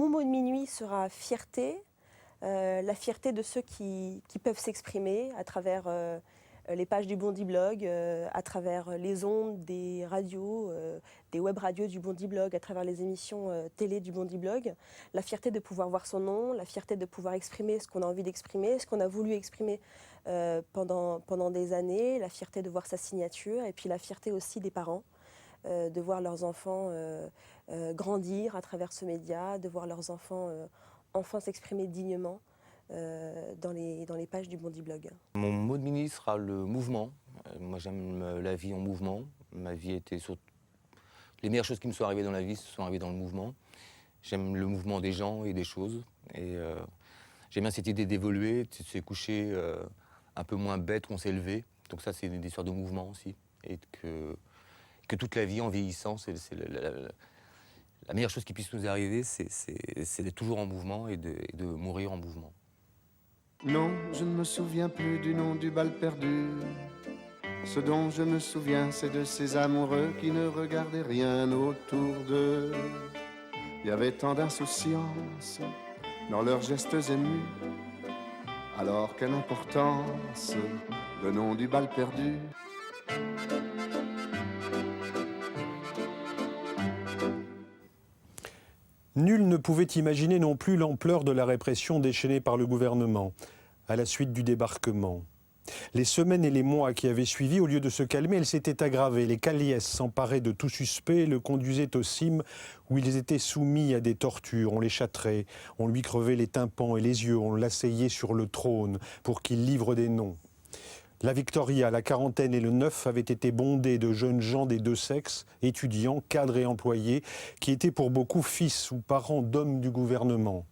mon mot de minuit sera fierté, la fierté de ceux qui peuvent s'exprimer à travers les pages du Bondi Blog, à travers les ondes des radios, des web radios du Bondi Blog, à travers les émissions télé du Bondi Blog. La fierté de pouvoir voir son nom, la fierté de pouvoir exprimer ce qu'on a envie d'exprimer, ce qu'on a voulu exprimer pendant des années, la fierté de voir sa signature et puis la fierté aussi des parents. De voir leurs enfants grandir à travers ce média, de voir leurs enfants enfin s'exprimer dignement dans les pages du Bondi Blog. Mon mot de mini sera le mouvement. Moi j'aime la vie en mouvement. Ma vie était sur... Les meilleures choses qui me sont arrivées dans la vie se sont arrivées dans le mouvement. J'aime le mouvement des gens et des choses. Et j'aime bien cette idée d'évoluer, de se coucher un peu moins bête qu'on s'est levé. Donc ça c'est une histoire de mouvement aussi. Et que toute la vie, en vieillissant, c'est la meilleure chose qui puisse nous arriver, c'est d'être toujours en mouvement et de mourir en mouvement. Non, je ne me souviens plus du nom du bal perdu. Ce dont je me souviens, c'est de ces amoureux qui ne regardaient rien autour d'eux. Il y avait tant d'insouciance dans leurs gestes émus. Alors quelle importance, le nom du bal perdu. Nul ne pouvait imaginer non plus l'ampleur de la répression déchaînée par le gouvernement à la suite du débarquement. Les semaines et les mois qui avaient suivi, au lieu de se calmer, elles s'étaient aggravées. Les caliès s'emparaient de tout suspect et le conduisaient au cime où ils étaient soumis à des tortures. On les châtrait, on lui crevait les tympans et les yeux, on l'asseyait sur le trône pour qu'il livre des noms. La Victoria, la Quarantaine et le Neuf avaient été bondés de jeunes gens des deux sexes, étudiants, cadres et employés, qui étaient pour beaucoup fils ou parents d'hommes du gouvernement.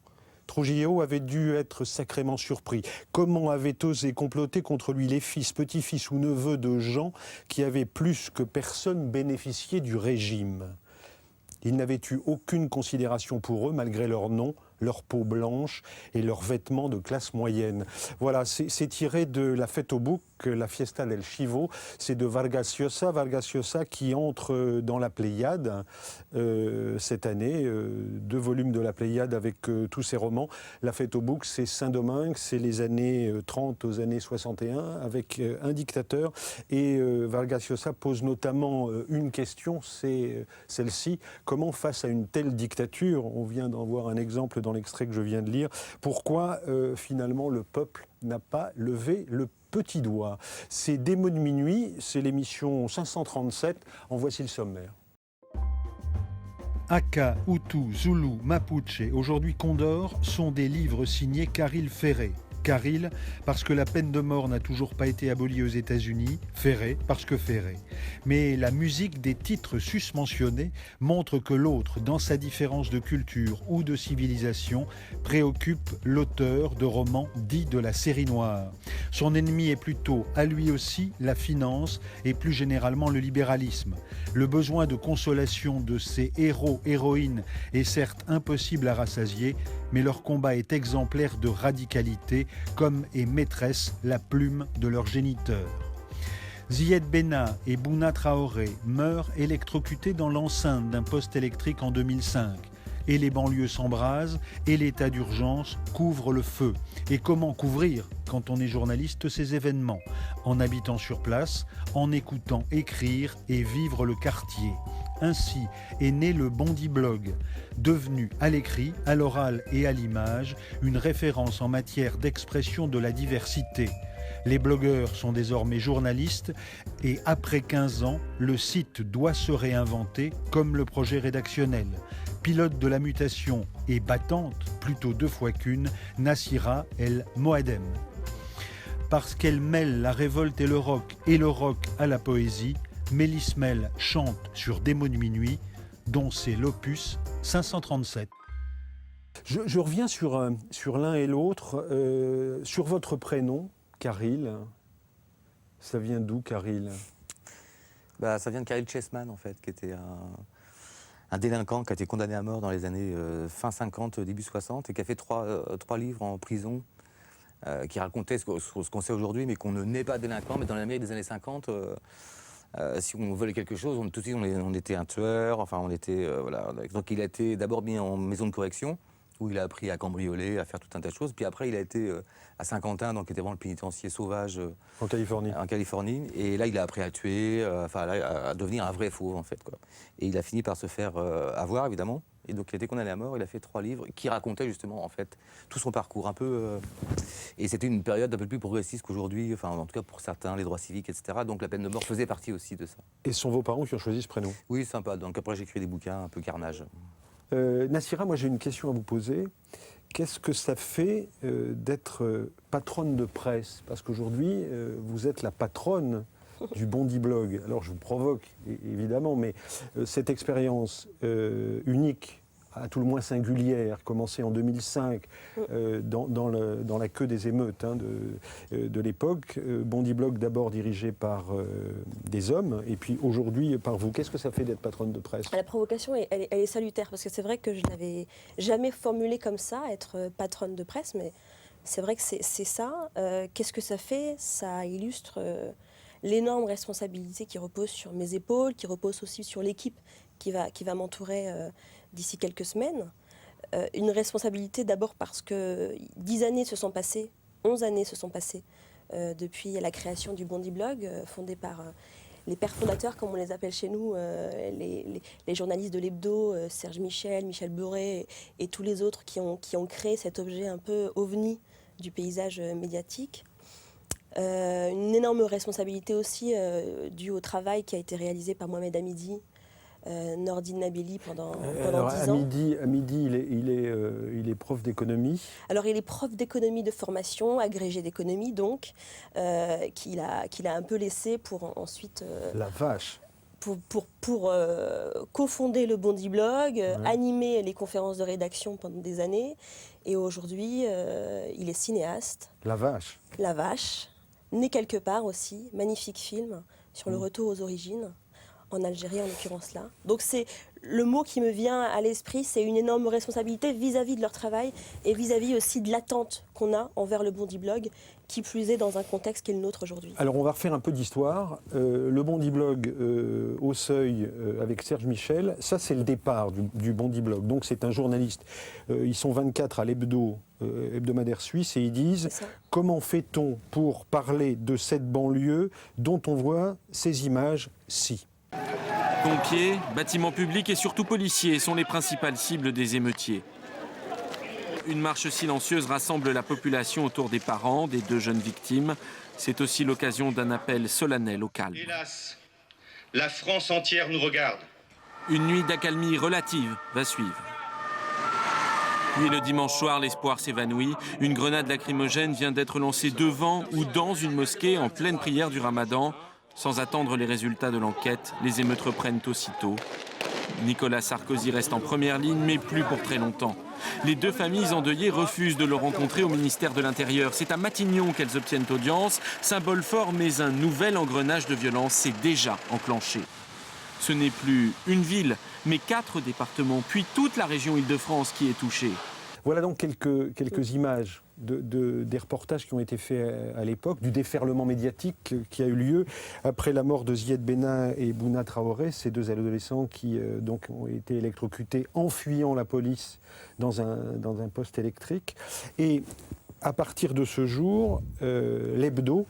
Trujillo avait dû être sacrément surpris. Comment avaient osé comploter contre lui les fils, petits-fils ou neveux de gens qui avaient plus que personne bénéficié du régime? Il n'avait eu aucune considération pour eux, malgré leur nom, leur peau blanche et leurs vêtements de classe moyenne. Voilà, c'est tiré de La Fête au Bouc, la Fiesta del Chivo, c'est de Vargas Llosa qui entre dans la Pléiade cette année, 2 volumes de la Pléiade avec tous ses romans. La Fête au Bouc, c'est Saint-Domingue, c'est les années 30 aux années 61, avec un dictateur, et Vargas Llosa pose notamment une question, c'est celle-ci: comment face à une telle dictature, on vient d'en voir un exemple dans l'extrait que je viens de lire, pourquoi finalement le peuple n'a pas levé le petit doigt? C'est Des mots de minuit, c'est l'émission 537, en voici le sommaire. Aka, Hutu, Zulu, Mapuche, aujourd'hui Condor, sont des livres signés Caril Ferré. Caril, parce que la peine de mort n'a toujours pas été abolie aux États-Unis, Ferré, parce que Ferré. Mais la musique des titres susmentionnés montre que l'autre, dans sa différence de culture ou de civilisation, préoccupe l'auteur de romans dits de la série noire. Son ennemi est plutôt, à lui aussi, la finance et plus généralement le libéralisme. Le besoin de consolation de ces héros-héroïnes est certes impossible à rassasier, mais leur combat est exemplaire de radicalité, comme est maîtresse la plume de leur géniteur. Zied Benna et Bouna Traoré meurent électrocutés dans l'enceinte d'un poste électrique en 2005. Et les banlieues s'embrasent, et l'état d'urgence couvre le feu. Et comment couvrir, quand on est journaliste, ces événements? En habitant sur place, en écoutant écrire et vivre le quartier. Ainsi est né le Bondi Blog, devenu à l'écrit, à l'oral et à l'image, une référence en matière d'expression de la diversité. Les blogueurs sont désormais journalistes et après 15 ans, le site doit se réinventer comme le projet rédactionnel. Pilote de la mutation et battante, plutôt 2 fois qu'une, Nassira El Moadem. Parce qu'elle mêle la révolte et le rock à la poésie, Mélismel chante sur Des mots de minuit, dont c'est l'opus 537. Je reviens sur l'un et l'autre, sur votre prénom, Caril. Ça vient d'où, Caril? Ça vient de Caril Chessman, en fait, qui était un délinquant qui a été condamné à mort dans les années fin 50, début 60, et qui a fait 3 livres en prison, qui racontaient ce qu'on sait aujourd'hui, mais qu'on ne naît pas délinquant, mais dans l'Amérique des années 50... si on volait quelque chose, tout de suite on était un tueur, enfin on était voilà. Donc il a été d'abord mis en maison de correction, où il a appris à cambrioler, à faire tout un tas de choses. Puis après, il a été à Saint-Quentin, donc qui était vraiment le pénitencier sauvage En Californie. en Californie. Et là, il a appris à tuer, à devenir un vrai fauve, en fait, quoi. Et il a fini par se faire avoir, évidemment. Et donc, il a été condamné à mort. Il a fait 3 livres qui racontaient justement, en fait, tout son parcours un peu. Et c'était une période un peu plus progressiste qu'aujourd'hui, enfin, en tout cas pour certains, les droits civiques, etc. Donc, la peine de mort faisait partie aussi de ça. Et ce sont vos parents qui ont choisi ce prénom. Oui, sympa. Donc, après, j'ai écrit des bouquins un peu carnage. Nassira, moi j'ai une question à vous poser. Qu'est-ce que ça fait d'être patronne de presse? Parce qu'aujourd'hui, vous êtes la patronne du Bondi Blog. Alors je vous provoque, évidemment, mais cette expérience unique, à tout le moins singulière, commencée en 2005 dans la queue des émeutes de l'époque. Bondi Blog d'abord dirigé par des hommes, et puis aujourd'hui par vous. Qu'est-ce que ça fait d'être patronne de presse? La provocation, elle est salutaire, parce que c'est vrai que je n'avais jamais formulé comme ça, être patronne de presse, mais c'est vrai que c'est ça. Qu'est-ce que ça fait? Ça illustre l'énorme responsabilité qui repose sur mes épaules, qui repose aussi sur l'équipe qui va m'entourer d'ici quelques semaines. Une responsabilité d'abord parce que 10 années se sont passées, 11 années se sont passées depuis la création du Bondi Blog, fondé par les pères fondateurs, comme on les appelle chez nous, les journalistes de l'Hebdo, Serge Michel, Michel Buret et tous les autres qui ont créé cet objet un peu ovni du paysage médiatique. Une énorme responsabilité aussi due au travail qui a été réalisé par Mohamed Hamidi, Nordine Nabili pendant 10 ans. Hamidi, il est prof d'économie. Alors il est prof d'économie de formation, agrégé d'économie donc, qu'il a un peu laissé pour ensuite... La vache. Pour cofonder le Bondi Blog, animer les conférences de rédaction pendant des années. Et aujourd'hui, il est cinéaste. La vache. La vache. Né quelque part aussi, magnifique film sur le retour aux origines, en Algérie en l'occurrence là. Donc c'est le mot qui me vient à l'esprit, c'est une énorme responsabilité vis-à-vis de leur travail et vis-à-vis aussi de l'attente qu'on a envers le Bondi Blog, qui plus est dans un contexte qui est le nôtre aujourd'hui. Alors on va refaire un peu d'histoire. Le Bondi Blog au Seuil avec Serge Michel, ça c'est le départ du Bondi Blog. Donc c'est un journaliste. Ils sont 24 à l'Hebdo, hebdomadaire suisse, et ils disent comment fait-on pour parler de cette banlieue dont on voit ces images-ci. Pompiers, bâtiments publics et surtout policiers sont les principales cibles des émeutiers. Une marche silencieuse rassemble la population autour des parents des 2 jeunes victimes. C'est aussi l'occasion d'un appel solennel au calme. Hélas, la France entière nous regarde. Une nuit d'accalmie relative va suivre. Puis le dimanche soir, l'espoir s'évanouit. Une grenade lacrymogène vient d'être lancée devant ou dans une mosquée en pleine prière du Ramadan. Sans attendre les résultats de l'enquête, les émeutes reprennent aussitôt. Nicolas Sarkozy reste en première ligne, mais plus pour très longtemps. Les 2 familles endeuillées refusent de le rencontrer au ministère de l'Intérieur. C'est à Matignon qu'elles obtiennent audience. Symbole fort, mais un nouvel engrenage de violence s'est déjà enclenché. Ce n'est plus une ville, mais 4 départements, puis toute la région Île-de-France qui est touchée. Voilà donc quelques images des reportages qui ont été faits à l'époque, du déferlement médiatique qui a eu lieu après la mort de Zied Benna et Bouna Traoré, ces 2 adolescents qui donc ont été électrocutés en fuyant la police dans un poste électrique. Et à partir de ce jour, l'Hebdo,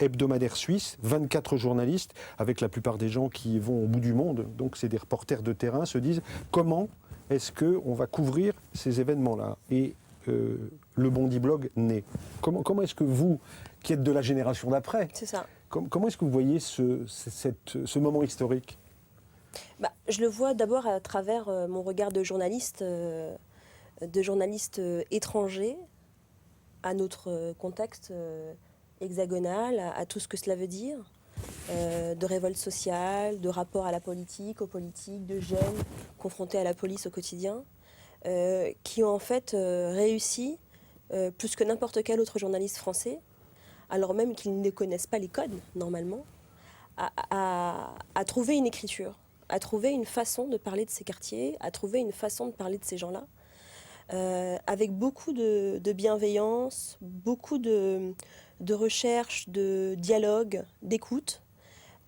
hebdomadaire suisse, 24 journalistes, avec la plupart des gens qui vont au bout du monde, donc c'est des reporters de terrain, se disent comment est-ce qu'on va couvrir ces événements-là. Et le Bondi Blog naît. Comment est-ce que vous, qui êtes de la génération d'après, c'est ça. Comment est-ce que vous voyez ce moment historique? Je le vois d'abord à travers mon regard de journaliste étranger à notre contexte hexagonal, à tout ce que cela veut dire, de révolte sociale, de rapport à la politique, aux politiques, de jeunes confrontés à la police au quotidien, qui ont en fait réussi, plus que n'importe quel autre journaliste français, alors même qu'ils ne connaissent pas les codes normalement, à trouver une écriture, à trouver une façon de parler de ces quartiers, à trouver une façon de parler de ces gens-là, avec beaucoup de bienveillance, beaucoup de recherche, de dialogue, d'écoute,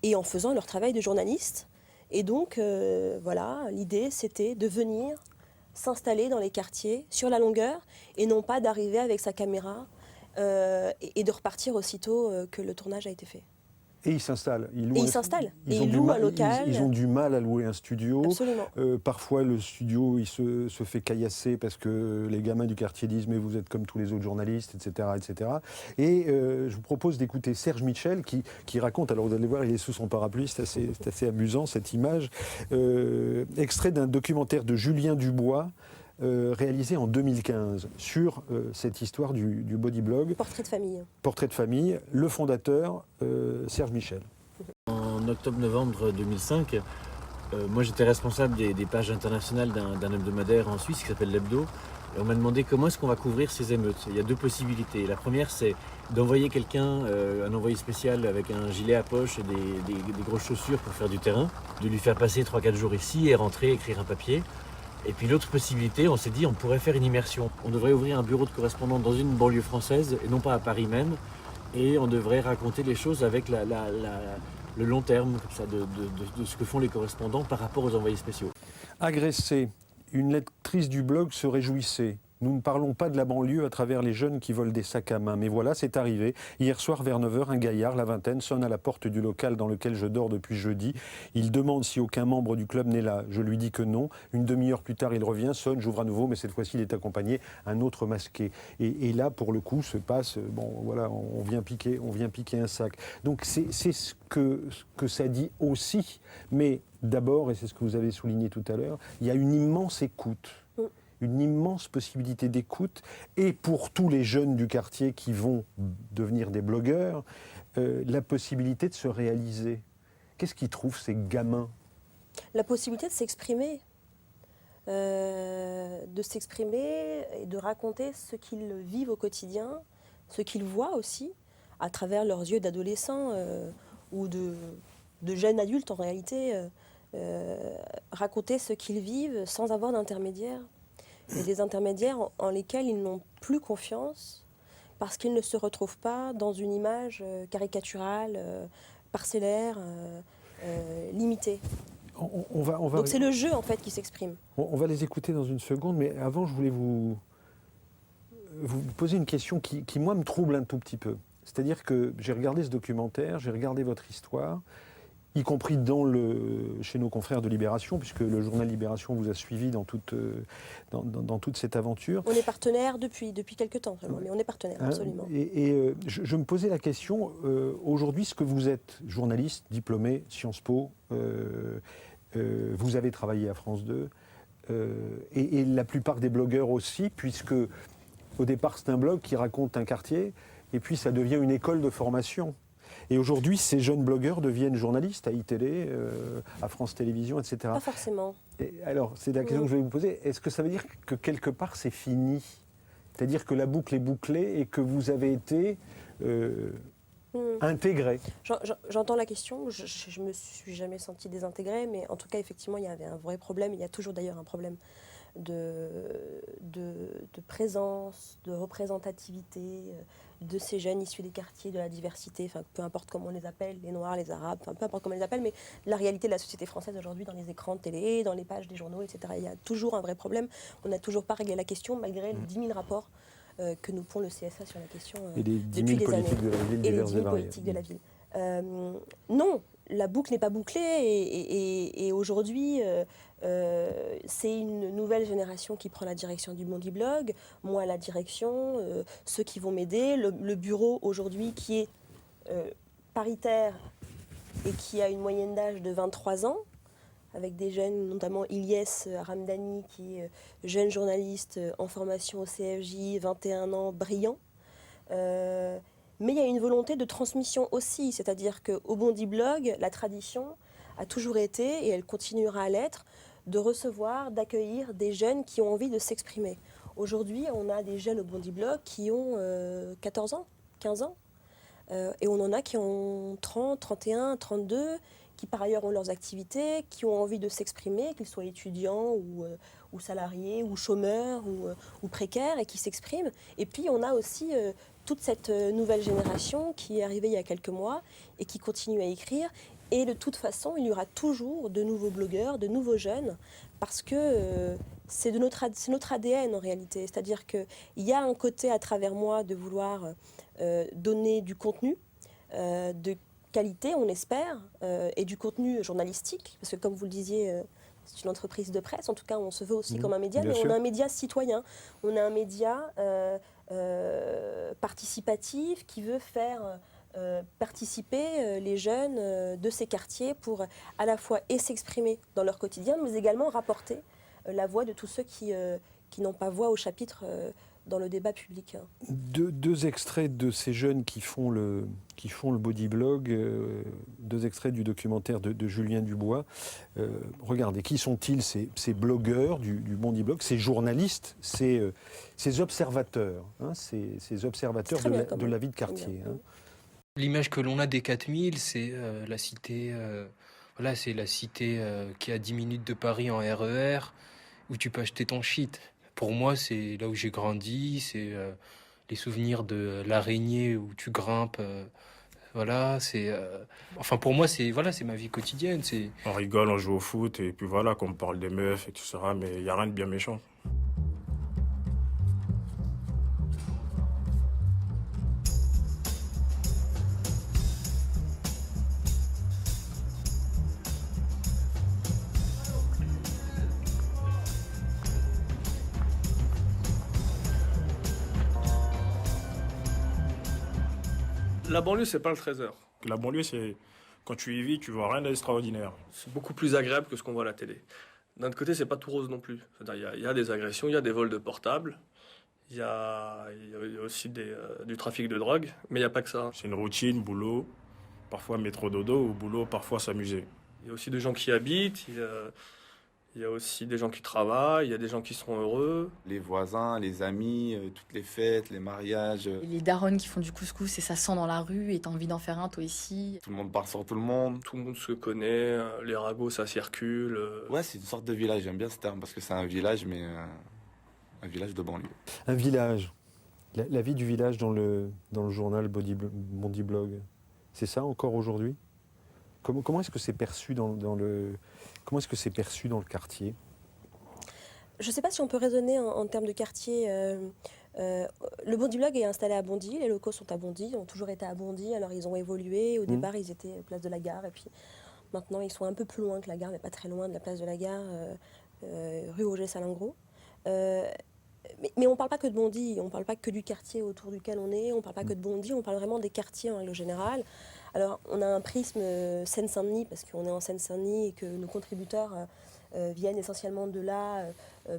et en faisant leur travail de journaliste. Et donc, voilà, l'idée, c'était de venir s'installer dans les quartiers sur la longueur et non pas d'arriver avec sa caméra et de repartir aussitôt que le tournage a été fait. Et ils s'installent. Ils s'installent. Et ils louent un local. Ils ont du mal à louer un studio. Absolument. Parfois, le studio il se fait caillasser parce que les gamins du quartier disent « mais vous êtes comme tous les autres journalistes », etc. etc. Et je vous propose d'écouter Serge Michel qui raconte, alors vous allez voir, il est sous son parapluie, c'est assez amusant cette image, extrait d'un documentaire de Julien Dubois, réalisé en 2015 sur cette histoire du bodyblog. Portrait de famille. Portrait de famille, le fondateur, Serge Michel. En octobre-novembre 2005, moi j'étais responsable des pages internationales d'un hebdomadaire en Suisse qui s'appelle l'Hebdo. Et on m'a demandé comment est-ce qu'on va couvrir ces émeutes. Il y a deux possibilités. La première, c'est d'envoyer quelqu'un, un envoyé spécial avec un gilet à poche et des grosses chaussures pour faire du terrain, de lui faire passer 3-4 jours ici et rentrer, écrire un papier. Et puis l'autre possibilité, on s'est dit, on pourrait faire une immersion. On devrait ouvrir un bureau de correspondant dans une banlieue française, et non pas à Paris même, et on devrait raconter les choses avec le long terme comme ça, de ce que font les correspondants par rapport aux envoyés spéciaux. Agressée, une lectrice du blog se réjouissait. Nous ne parlons pas de la banlieue à travers les jeunes qui volent des sacs à main. Mais voilà, c'est arrivé. Hier soir, vers 9h, un gaillard, la vingtaine, sonne à la porte du local dans lequel je dors depuis jeudi. Il demande si aucun membre du club n'est là. Je lui dis que non. Une demi-heure plus tard, il revient, sonne, j'ouvre à nouveau, mais cette fois-ci, il est accompagné d'un autre masqué. Et là, pour le coup, se passe, bon, voilà, on vient piquer un sac. Donc c'est ce que ça dit aussi. Mais d'abord, et c'est ce que vous avez souligné tout à l'heure, il y a une immense écoute. Une immense possibilité d'écoute, et pour tous les jeunes du quartier qui vont devenir des blogueurs, la possibilité de se réaliser. Qu'est-ce qu'ils trouvent, ces gamins ? La possibilité de s'exprimer. Et de raconter ce qu'ils vivent au quotidien, ce qu'ils voient aussi, à travers leurs yeux d'adolescents ou de jeunes adultes en réalité, raconter ce qu'ils vivent sans avoir d'intermédiaire. Et des intermédiaires en lesquels ils n'ont plus confiance parce qu'ils ne se retrouvent pas dans une image caricaturale, parcellaire, limitée. Donc c'est le jeu en fait qui s'exprime. On va les écouter dans une seconde, mais avant je voulais vous poser une question qui moi me trouble un tout petit peu. C'est-à-dire que j'ai regardé ce documentaire, j'ai regardé votre histoire, y compris chez nos confrères de Libération, puisque le journal Libération vous a suivi dans toute cette aventure. On est partenaire depuis quelques temps, vraiment, mais on est partenaire, absolument. Et je me posais la question, aujourd'hui, ce que vous êtes, journaliste, diplômé, Sciences Po, vous avez travaillé à France 2, et la plupart des blogueurs aussi, puisque au départ c'est un blog qui raconte un quartier, et puis ça devient une école de formation. Et aujourd'hui, ces jeunes blogueurs deviennent journalistes à iTélé, à France Télévisions, etc. Pas forcément. Et alors, c'est la question que je vais vous poser. Est-ce que ça veut dire que quelque part, c'est fini ? C'est-à-dire que la boucle est bouclée et que vous avez été intégré ? J'entends la question. Je me suis jamais sentie désintégrée, mais en tout cas, effectivement, il y avait un vrai problème. Il y a toujours d'ailleurs un problème de présence, de représentativité de ces jeunes issus des quartiers, de la diversité, enfin, peu importe comment on les appelle, les Noirs, les Arabes, enfin, peu importe comment on les appelle, mais la réalité de la société française aujourd'hui dans les écrans de télé, dans les pages des journaux, etc. Il y a toujours un vrai problème. On n'a toujours pas réglé la question, malgré les 10 000 rapports que nous pond le CSA sur la question et les 10 000 depuis des années. De la ville, et les 10 000 politiques de la ville. Non, la boucle n'est pas bouclée et aujourd'hui, c'est une nouvelle génération qui prend la direction du Bondi-Blog, moi la direction, ceux qui vont m'aider, le bureau aujourd'hui qui est paritaire et qui a une moyenne d'âge de 23 ans, avec des jeunes, notamment Ilyes Ramdani, qui est jeune journaliste en formation au CFJ, 21 ans, brillant. Mais il y a une volonté de transmission aussi, c'est-à-dire qu'au Bondi-Blog, la tradition a toujours été, et elle continuera à l'être, de recevoir, d'accueillir des jeunes qui ont envie de s'exprimer. Aujourd'hui, on a des jeunes au Bondi-Blog qui ont 14 ans, 15 ans, et on en a qui ont 30, 31, 32, qui par ailleurs ont leurs activités, qui ont envie de s'exprimer, qu'ils soient étudiants ou salariés, ou chômeurs, ou précaires, et qui s'expriment. Et puis on a aussi toute cette nouvelle génération qui est arrivée il y a quelques mois et qui continue à écrire. Et de toute façon, il y aura toujours de nouveaux blogueurs, de nouveaux jeunes, parce qu'il c'est notre ADN en réalité. C'est-à-dire qu'il y a un côté à travers moi de vouloir donner du contenu de qualité, on espère, et du contenu journalistique, parce que comme vous le disiez, c'est une entreprise de presse, en tout cas on se veut aussi comme un média, mais on a un média citoyen, on a un média participatif qui veut faire participer les jeunes de ces quartiers pour à la fois s'exprimer dans leur quotidien, mais également rapporter la voix de tous ceux qui n'ont pas voix au chapitre dans le débat public. Deux extraits de ces jeunes qui font le bodyblog, deux extraits du documentaire de Julien Dubois. Regardez, qui sont-ils ces blogueurs du bodyblog, ces journalistes, ces observateurs, hein, ces observateurs de la vie de quartier. Hein. L'image que l'on a des 4000, c'est la cité, c'est la cité qui est à 10 minutes de Paris en RER, où tu peux acheter ton shit. Pour moi, c'est là où j'ai grandi, c'est les souvenirs de l'araignée où tu grimpes. Pour moi, c'est ma vie quotidienne. On rigole, on joue au foot, et puis voilà, qu'on parle des meufs et tout ça, mais il n'y a rien de bien méchant. La banlieue, c'est pas le Trésor. La banlieue, c'est quand tu y vis, tu vois rien d'extraordinaire. C'est beaucoup plus agréable que ce qu'on voit à la télé. D'un autre côté, c'est pas tout rose non plus. C'est-à-dire, il y a des agressions, il y a des vols de portables, il y a aussi du trafic de drogue, mais il n'y a pas que ça. C'est une routine, boulot, parfois métro dodo, ou boulot, parfois s'amuser. Il y a aussi des gens qui habitent, il y a aussi des gens qui travaillent, il y a des gens qui sont heureux. Les voisins, les amis, toutes les fêtes, les mariages. Les daronnes qui font du couscous et ça sent dans la rue et t'as envie d'en faire un toi ici. Tout le monde part sur tout le monde. Tout le monde se connaît, les ragots ça circule. Ouais, c'est une sorte de village, j'aime bien ce terme parce que c'est un village, mais un village de banlieue. Un village, la vie du village dans le journal Bodyblog, c'est ça encore aujourd'hui ? Comment est-ce que c'est perçu Comment est-ce que c'est perçu dans le quartier ? Je ne sais pas si on peut raisonner en termes de quartier. Le Bodyblog est installé à Bondy, les locaux sont à Bondy, ont toujours été à Bondy, alors ils ont évolué. Au départ, ils étaient place de la Gare, et puis maintenant, ils sont un peu plus loin que la Gare, mais pas très loin de la place de la Gare, rue Auger-Salingros. Mais on ne parle pas que de Bondy, on ne parle pas que du quartier autour duquel on est, on ne parle pas que de Bondy, on parle vraiment des quartiers en règle générale. Alors, on a un prisme Seine-Saint-Denis, parce qu'on est en Seine-Saint-Denis et que nos contributeurs viennent essentiellement de là,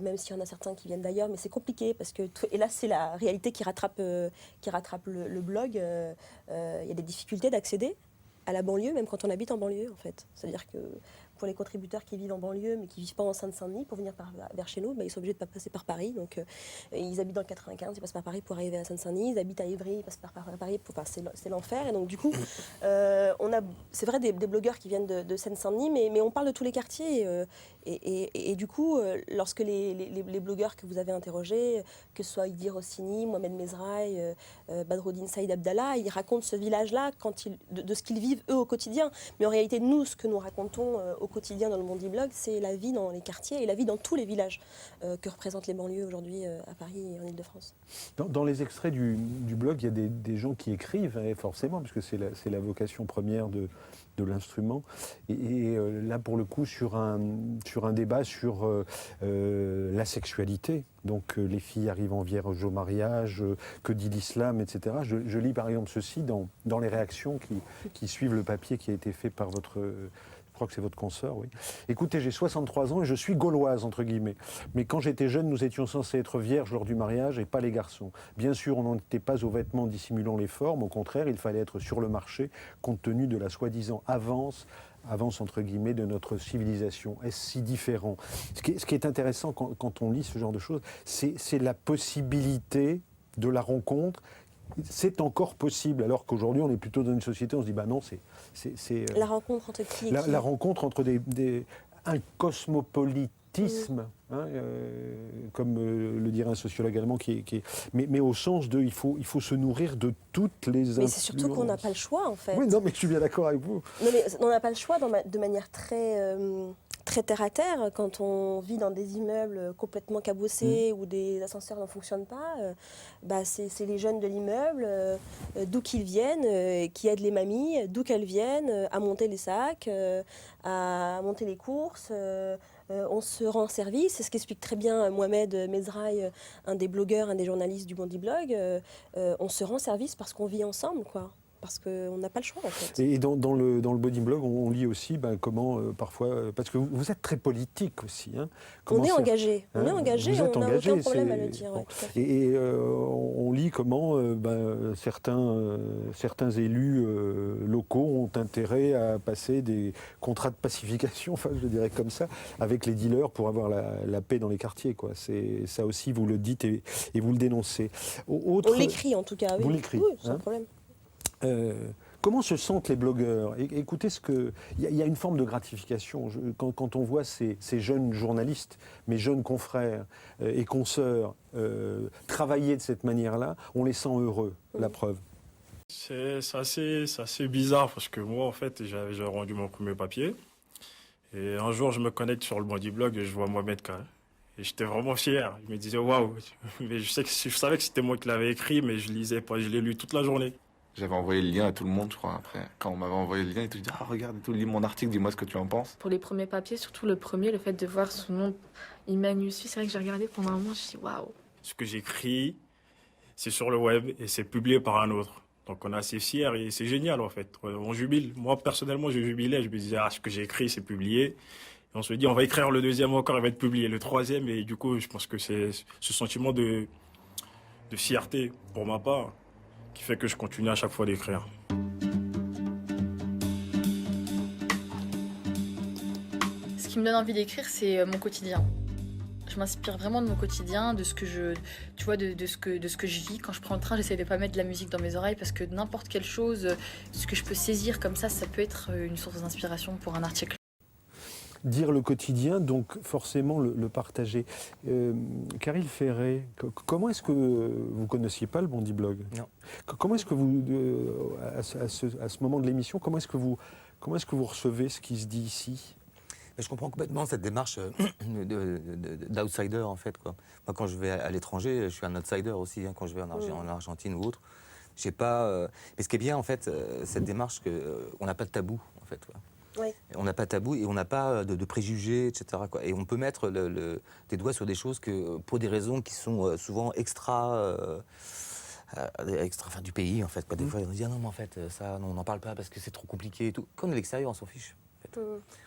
même s'il y en a certains qui viennent d'ailleurs, mais c'est compliqué, parce que, et là c'est la réalité qui rattrape le blog, il y a des difficultés d'accéder à la banlieue, même quand on habite en banlieue en fait. C'est-à-dire que pour les contributeurs qui vivent en banlieue, mais qui ne vivent pas en Seine-Saint-Denis, pour venir vers chez nous, ils sont obligés de passer par Paris. Donc, ils habitent dans le 95, ils passent par Paris pour arriver à Seine-Saint-Denis. Ils habitent à Ivry, ils passent par Paris. C'est l'enfer. Et donc, du coup, c'est vrai des blogueurs qui viennent de Seine-Saint-Denis, mais on parle de tous les quartiers. Et du coup, lorsque les blogueurs que vous avez interrogés, que ce soit Idir Rossini, Mohamed Mezraï, Badruddin Saïd Abdallah, ils racontent ce village-là de ce qu'ils vivent eux au quotidien. Mais en réalité, nous, ce que nous racontons au quotidien dans le Bodyblog, c'est la vie dans les quartiers et la vie dans tous les villages que représentent les banlieues aujourd'hui à Paris et en Ile-de-France. Dans les extraits du blog, il y a des gens qui écrivent, forcément, parce que c'est la vocation première de l'instrument. Et là, pour le coup, sur un débat sur la sexualité. Donc, les filles arrivant vierges au mariage, que dit l'islam, etc. Je lis par exemple ceci dans les réactions qui suivent le papier qui a été fait par votre... Je crois que c'est votre consoeur, oui. Écoutez, j'ai 63 ans et je suis gauloise, entre guillemets. Mais quand j'étais jeune, nous étions censés être vierges lors du mariage et pas les garçons. Bien sûr, on n'était pas aux vêtements dissimulant les formes. Au contraire, il fallait être sur le marché, compte tenu de la soi-disant avance entre guillemets, de notre civilisation. Est-ce si différent ? Ce qui est intéressant quand on lit ce genre de choses, c'est la possibilité de la rencontre. C'est encore possible, alors qu'aujourd'hui, on est plutôt dans une société, on se dit, bah non, c'est la rencontre entre qui et qui ? La rencontre entre un cosmopolitisme, comme le dirait un sociologue allemand, mais au sens de, il faut se nourrir de toutes les influences. Mais c'est surtout qu'on n'a pas le choix, en fait. Oui, non, mais je suis bien d'accord avec vous. Non, mais on n'a pas le choix de manière très très terre à terre. Quand on vit dans des immeubles complètement cabossés où des ascenseurs ne fonctionnent pas, c'est les jeunes de l'immeuble, d'où qu'ils viennent, qui aident les mamies, d'où qu'elles viennent, à monter les sacs, à monter les courses. On se rend service, c'est ce qu'explique très bien Mohamed Mezraï, un des blogueurs, un des journalistes du Bondi Blog. On se rend service parce qu'on vit ensemble, quoi. Parce qu'on n'a pas le choix, en fait. Et dans le Body Blog, on lit aussi comment parfois... parce que vous êtes très politique aussi. Hein, on est engagé, hein, on est engagé, vous êtes on n'a engagé, aucun problème à le dire. Bon. Ouais, tout à fait. Et on lit comment certains élus locaux ont intérêt à passer des contrats de pacification, enfin je dirais comme ça, avec les dealers pour avoir la paix dans les quartiers. Quoi. Ça aussi, vous le dites et vous le dénoncez. On l'écrit en tout cas, oui. Vous l'écrivez, oui, sans problème. Comment se sentent les blogueurs ? Écoutez, il y a une forme de gratification. Quand on voit ces jeunes journalistes, mes jeunes confrères et consoeurs travailler de cette manière-là, on les sent heureux, la preuve. C'est assez bizarre parce que moi, en fait, j'ai rendu mon premier papier. Et un jour, je me connecte sur le Bondi Blog et je vois Mohamed K. Et j'étais vraiment fier. Je me disais, waouh. Mais je savais que c'était moi qui l'avais écrit, mais je lisais pas. Je l'ai lu toute la journée. J'avais envoyé le lien à tout le monde, je crois, après. Quand on m'avait envoyé le lien, ils te disaient « Ah, regarde, lis mon article, dis-moi ce que tu en penses. » Pour les premiers papiers, surtout le premier, le fait de voir son nom, il manuscrit, c'est vrai que j'ai regardé pendant un moment, je me suis dit waouh. Ce que j'écris, c'est sur le web et c'est publié par un autre. Donc on est assez fiers et c'est génial en fait. On jubile. Moi, personnellement, je jubilais. Je me disais, ce que j'ai écrit, c'est publié. Et on se dit, on va écrire le deuxième encore, il va être publié. Le troisième, et du coup, je pense que c'est ce sentiment de fierté pour ma part qui fait que je continue à chaque fois d'écrire. Ce qui me donne envie d'écrire, c'est mon quotidien. Je m'inspire vraiment de mon quotidien, de ce que je, tu vois, de ce que je vis. Quand je prends le train, j'essaie de pas mettre de la musique dans mes oreilles parce que n'importe quelle chose, ce que je peux saisir comme ça peut être une source d'inspiration pour un article. Dire le quotidien, donc forcément le partager. Caril Ferret, comment est-ce que vous connaissiez pas le Bondi Blog ? Non. Comment est-ce que vous, à ce moment de l'émission, comment est-ce que vous recevez ce qui se dit ici ? Je comprends complètement cette démarche d'outsider en fait, quoi. Moi, quand je vais à l'étranger, je suis un outsider aussi. Hein, quand je vais en Argentine ou autre, j'ai pas. Mais ce qui est bien en fait, cette démarche on n'a pas de tabou en fait. Quoi. Oui. On n'a pas de tabou et on n'a pas de préjugés, etc. Quoi. Et on peut mettre des doigts sur des choses que, pour des raisons qui sont souvent extra du pays, en fait. Quoi. Des fois, on dit non, mais en fait, ça, on n'en parle pas parce que c'est trop compliqué et tout. Quand on est à l'extérieur, on s'en fiche. En fait.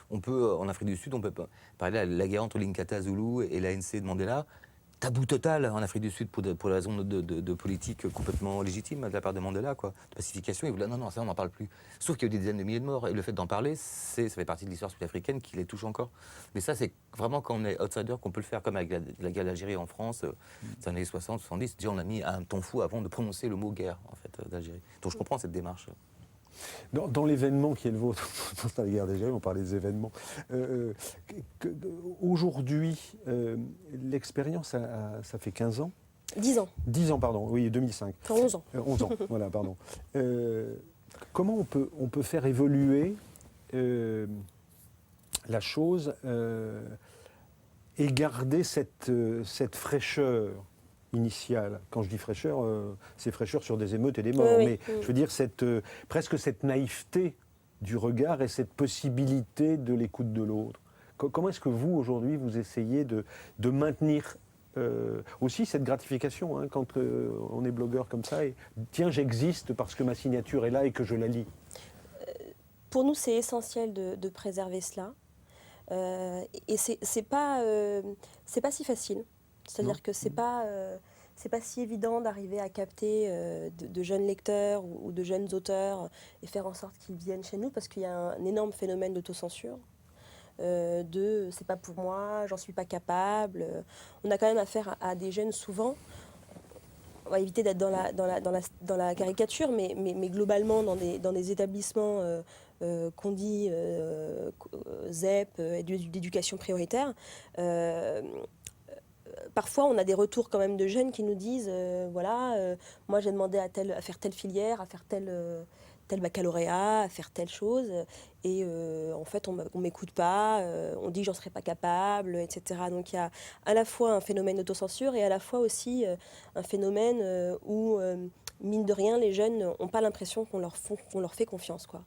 On peut, en Afrique du Sud, on peut parler de la guerre entre l'Inkatha Zulu et l'ANC de Mandela. Tabou total en Afrique du Sud pour la raison de politique complètement légitime de la part de Mandela, quoi. De pacification, et non, ça on n'en parle plus. Sauf qu'il y a eu des dizaines de milliers de morts, et le fait d'en parler, ça fait partie de l'histoire sud-africaine qui les touche encore. Mais ça, c'est vraiment quand on est outsider qu'on peut le faire, comme avec la guerre d'Algérie en France, des années 60, 70. Déjà, on a mis un temps fou avant de prononcer le mot guerre, en fait, d'Algérie. Donc je comprends cette démarche. Dans l'événement qui est le vôtre, dans la guerre d'Algérie, on parlait des événements. Aujourd'hui, l'expérience, ça fait 15 ans 10 ans. 10 ans, pardon, oui, 2005. Enfin, 11 ans. 11 ans, voilà, pardon. Comment on peut faire évoluer la chose et garder cette fraîcheur initiale. Quand je dis fraîcheur, c'est fraîcheur sur des émeutes et des morts, mais je veux dire presque cette naïveté du regard et cette possibilité de l'écoute de l'autre. Comment est-ce que vous, aujourd'hui, vous essayez de maintenir aussi cette gratification, hein, quand on est blogueur comme ça, et tiens, j'existe parce que ma signature est là et que je la lis. Pour nous, c'est essentiel de préserver cela. Et c'est pas si facile. C'est-à-dire que c'est pas si évident d'arriver à capter de jeunes lecteurs ou de jeunes auteurs et faire en sorte qu'ils viennent chez nous, parce qu'il y a un énorme phénomène d'autocensure. C'est pas pour moi, j'en suis pas capable. On a quand même affaire à des jeunes souvent. On va éviter d'être dans la caricature, mais globalement dans des établissements qu'on dit ZEP, d'éducation prioritaire. Parfois, on a des retours quand même de jeunes qui nous disent moi j'ai demandé à faire telle filière, à faire tel tel baccalauréat, à faire telle chose, et en fait on ne m'écoute pas, on dit que j'en serais pas capable, etc. Donc il y a à la fois un phénomène d'autocensure et à la fois aussi un phénomène où, mine de rien, les jeunes n'ont pas l'impression qu'on leur fait confiance, quoi.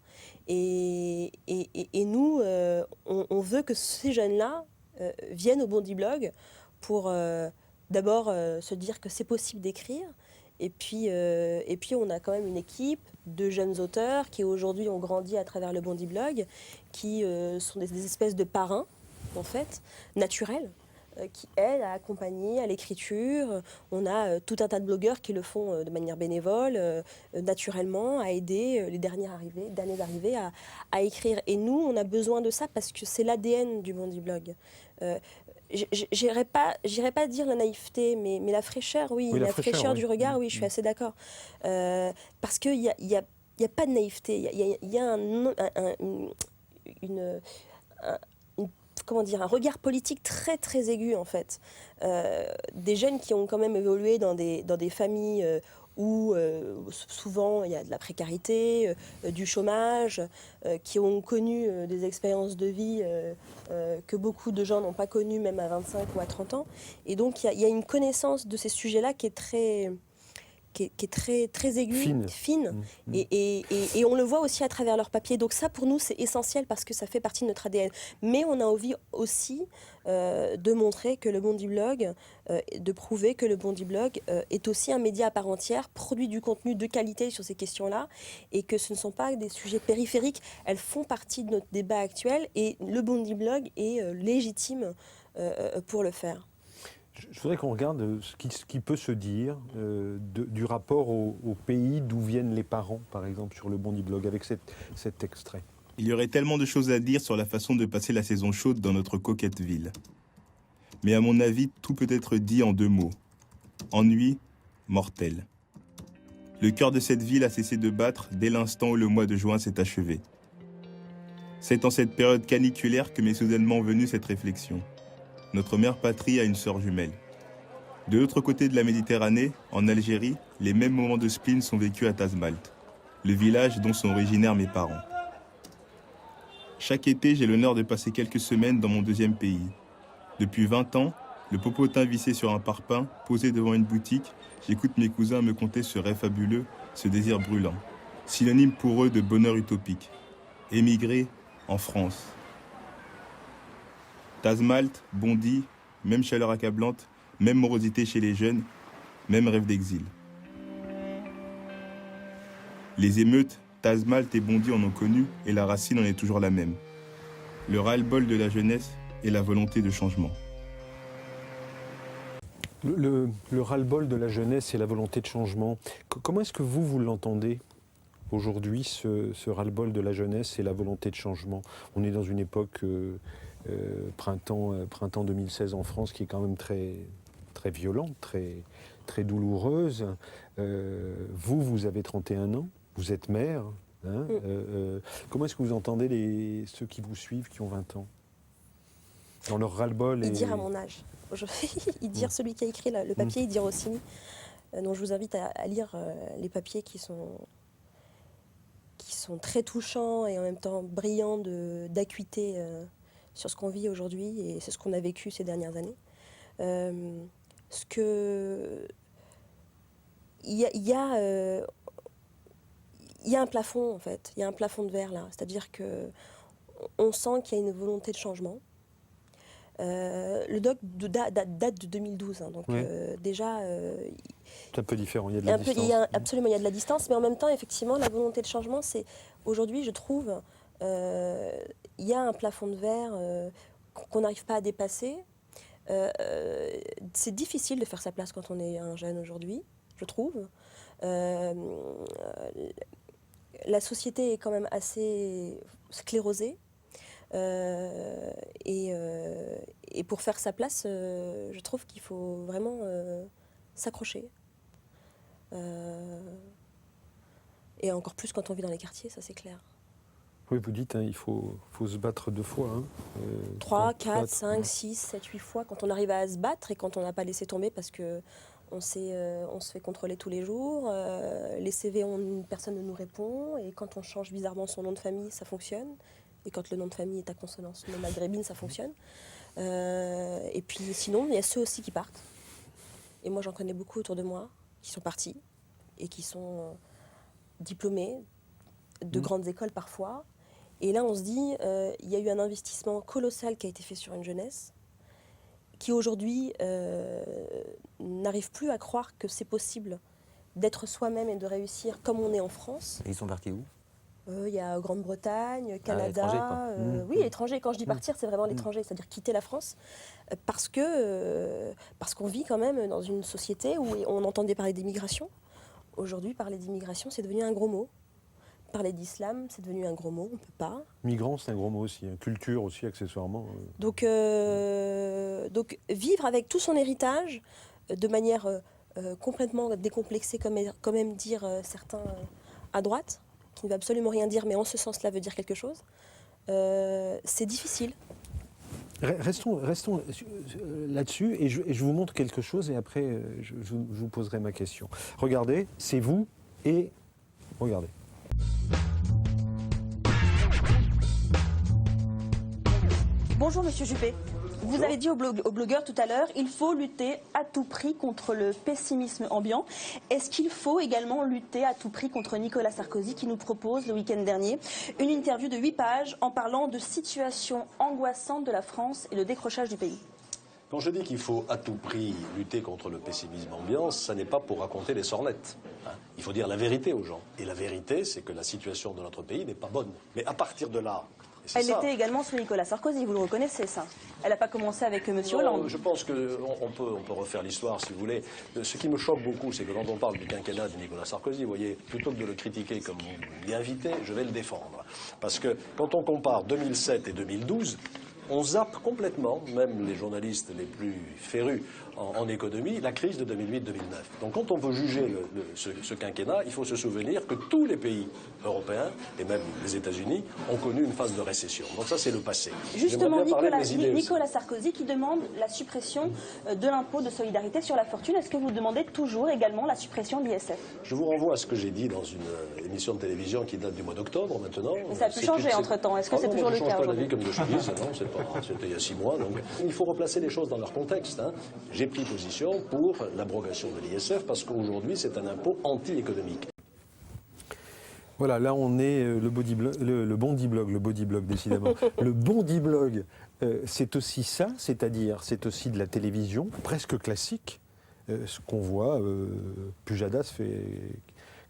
Et nous, on veut que ces jeunes-là viennent au Bondy Blog pour d'abord se dire que c'est possible d'écrire. Et puis on a quand même une équipe de jeunes auteurs qui aujourd'hui ont grandi à travers le Bondy Blog, qui sont des espèces de parrains, en fait, naturels, qui aident à accompagner à l'écriture. On a tout un tas de blogueurs qui le font de manière bénévole, naturellement, à aider les derniers d'arrivée à écrire. Et nous, on a besoin de ça parce que c'est l'ADN du Bondy Blog. J'irais pas dire la naïveté, mais la fraîcheur, oui, la fraîcheur du regard, oui, je suis assez d'accord. Parce qu'il y a pas de naïveté, il y a un regard politique très très aigu, en fait. Des jeunes qui ont quand même évolué dans des familles où souvent il y a de la précarité, du chômage, qui ont connu des expériences de vie que beaucoup de gens n'ont pas connues même à 25 ou à 30 ans. Et donc il y a une connaissance de ces sujets-là qui est très, très aiguë, fine. Et on le voit aussi à travers leurs papiers. Donc ça, pour nous, c'est essentiel parce que ça fait partie de notre ADN. Mais on a envie aussi de montrer que le Bondy Blog, de prouver que le Bondy Blog est aussi un média à part entière, produit du contenu de qualité sur ces questions-là, et que ce ne sont pas des sujets périphériques. Elles font partie de notre débat actuel, et le Bondy Blog est légitime pour le faire. Je voudrais qu'on regarde ce qui peut se dire du rapport au pays d'où viennent les parents, par exemple, sur le Bondy Blog, avec cet extrait. Il y aurait tellement de choses à dire sur la façon de passer la saison chaude dans notre coquette ville. Mais à mon avis, tout peut être dit en 2 mots. Ennui, mortel. Le cœur de cette ville a cessé de battre dès l'instant où le mois de juin s'est achevé. C'est en cette période caniculaire que m'est soudainement venue cette réflexion. Notre mère patrie a une sœur jumelle. De l'autre côté de la Méditerranée, en Algérie, les mêmes moments de spleen sont vécus à Tazmalt, le village dont sont originaires mes parents. Chaque été, j'ai l'honneur de passer quelques semaines dans mon 2e pays. Depuis 20 ans, le popotin vissé sur un parpaing, posé devant une boutique, j'écoute mes cousins me conter ce rêve fabuleux, ce désir brûlant, synonyme pour eux de bonheur utopique. Émigrer en France. Tazmalt, Bondy, même chaleur accablante, même morosité chez les jeunes, même rêve d'exil. Les émeutes, Tazmalt et Bondy en ont connu, et la racine en est toujours la même. Le ras-le-bol de la jeunesse et la volonté de changement. Le ras-le-bol de la jeunesse et la volonté de changement, comment est-ce que vous l'entendez aujourd'hui, ce ras-le-bol de la jeunesse et la volonté de changement? On est dans une époque... printemps 2016 en France, qui est quand même très, très violente, très, très douloureuse. Vous avez 31 ans, vous êtes mère. Hein, comment est-ce que vous entendez ceux qui vous suivent, qui ont 20 ans, dans leur ras-le-bol? Il dire à mon âge. Aujourd'hui, il dire celui qui a écrit le papier, il dire Rossini. Donc je vous invite à lire les papiers qui sont très touchants et en même temps brillants d'acuité sur ce qu'on vit aujourd'hui, et c'est ce qu'on a vécu ces dernières années. Il y a un plafond, en fait. Il y a un plafond de verre, là. C'est-à-dire qu'on sent qu'il y a une volonté de changement. Le doc date de 2012, hein, donc déjà... c'est un peu différent, il y a de la distance. Absolument, il y a de la distance, mais en même temps, effectivement, la volonté de changement, c'est... Aujourd'hui, je trouve... il y a un plafond de verre qu'on n'arrive pas à dépasser. C'est difficile de faire sa place quand on est un jeune aujourd'hui, je trouve. La société est quand même assez sclérosée. Et pour faire sa place, je trouve qu'il faut vraiment s'accrocher. Et encore plus quand on vit dans les quartiers, ça c'est clair. Oui, vous dites, hein, il faut se battre 2 fois. Hein. 3, 4, 5, 6, 7, 8 fois, quand on arrive à se battre et quand on n'a pas laissé tomber parce qu'on On se fait contrôler tous les jours. Les CV, personne ne nous répond. Et quand on change bizarrement son nom de famille, ça fonctionne. Et quand le nom de famille est à consonance maghrébine, ça fonctionne. Et puis sinon, il y a ceux aussi qui partent. Et moi, j'en connais beaucoup autour de moi qui sont partis et qui sont diplômés de grandes écoles parfois. Et là, on se dit, il y a eu un investissement colossal qui a été fait sur une jeunesse qui aujourd'hui n'arrive plus à croire que c'est possible d'être soi-même et de réussir comme on est en France. Et ils sont partis où? Il y a Grande-Bretagne, Canada. L'étranger, quoi. Oui, l'étranger. Quand je dis partir, c'est vraiment l'étranger, c'est-à-dire quitter la France. Parce qu'on vit quand même dans une société où on entendait parler d'immigration. Aujourd'hui, parler d'immigration, c'est devenu un gros mot. Parler d'islam, c'est devenu un gros mot, on ne peut pas. Migrant, c'est un gros mot aussi. Culture aussi, accessoirement. Donc vivre avec tout son héritage de manière complètement décomplexée, comme aiment dire certains à droite, qui ne veut absolument rien dire, mais en ce sens-là veut dire quelque chose, c'est difficile. Restons là-dessus et je vous montre quelque chose et après je vous poserai ma question. Regardez, c'est vous et regardez. Bonjour Monsieur Juppé. Vous avez dit aux blogueurs tout à l'heure, il faut lutter à tout prix contre le pessimisme ambiant. Est-ce qu'il faut également lutter à tout prix contre Nicolas Sarkozy qui nous propose le week-end dernier une interview de 8 pages en parlant de situation angoissante de la France et le décrochage du pays? Quand je dis qu'il faut à tout prix lutter contre le pessimisme ambiant, ça n'est pas pour raconter les sornettes. Il faut dire la vérité aux gens. Et la vérité, c'est que la situation de notre pays n'est pas bonne. Mais à partir de là... Elle était également sous Nicolas Sarkozy, vous le reconnaissez ça. Elle n'a pas commencé avec M. Hollande. Je pense qu'on peut refaire l'histoire si vous voulez. Ce qui me choque beaucoup, c'est que quand on parle du quinquennat de Nicolas Sarkozy, vous voyez, plutôt que de le critiquer comme vous m'y invitez, je vais le défendre. Parce que quand on compare 2007 et 2012, on zappe complètement, même les journalistes les plus férus en économie, la crise de 2008-2009. Donc quand on veut juger ce quinquennat, il faut se souvenir que tous les pays européens, et même les États-Unis, ont connu une phase de récession. Donc ça, c'est le passé. Justement, Nicolas Sarkozy qui demande la suppression de l'impôt de solidarité sur la fortune. Est-ce que vous demandez toujours également la suppression de l'ISF? Je vous renvoie à ce que j'ai dit dans une émission de télévision qui date du mois d'octobre maintenant. Mais ça a pu changer entre-temps. Est-ce que c'est toujours le cas? Je ne change pas d'avis comme de chemise, non, c'était il y a 6 mois. Donc il faut replacer les choses dans leur contexte. J'ai pris position pour l'abrogation de l'ISF parce qu'aujourd'hui c'est un impôt anti-économique. Voilà, là on est le bodyblog décidément. Le bondiblog, c'est aussi ça, c'est-à-dire c'est aussi de la télévision presque classique, ce qu'on voit, Pujadas fait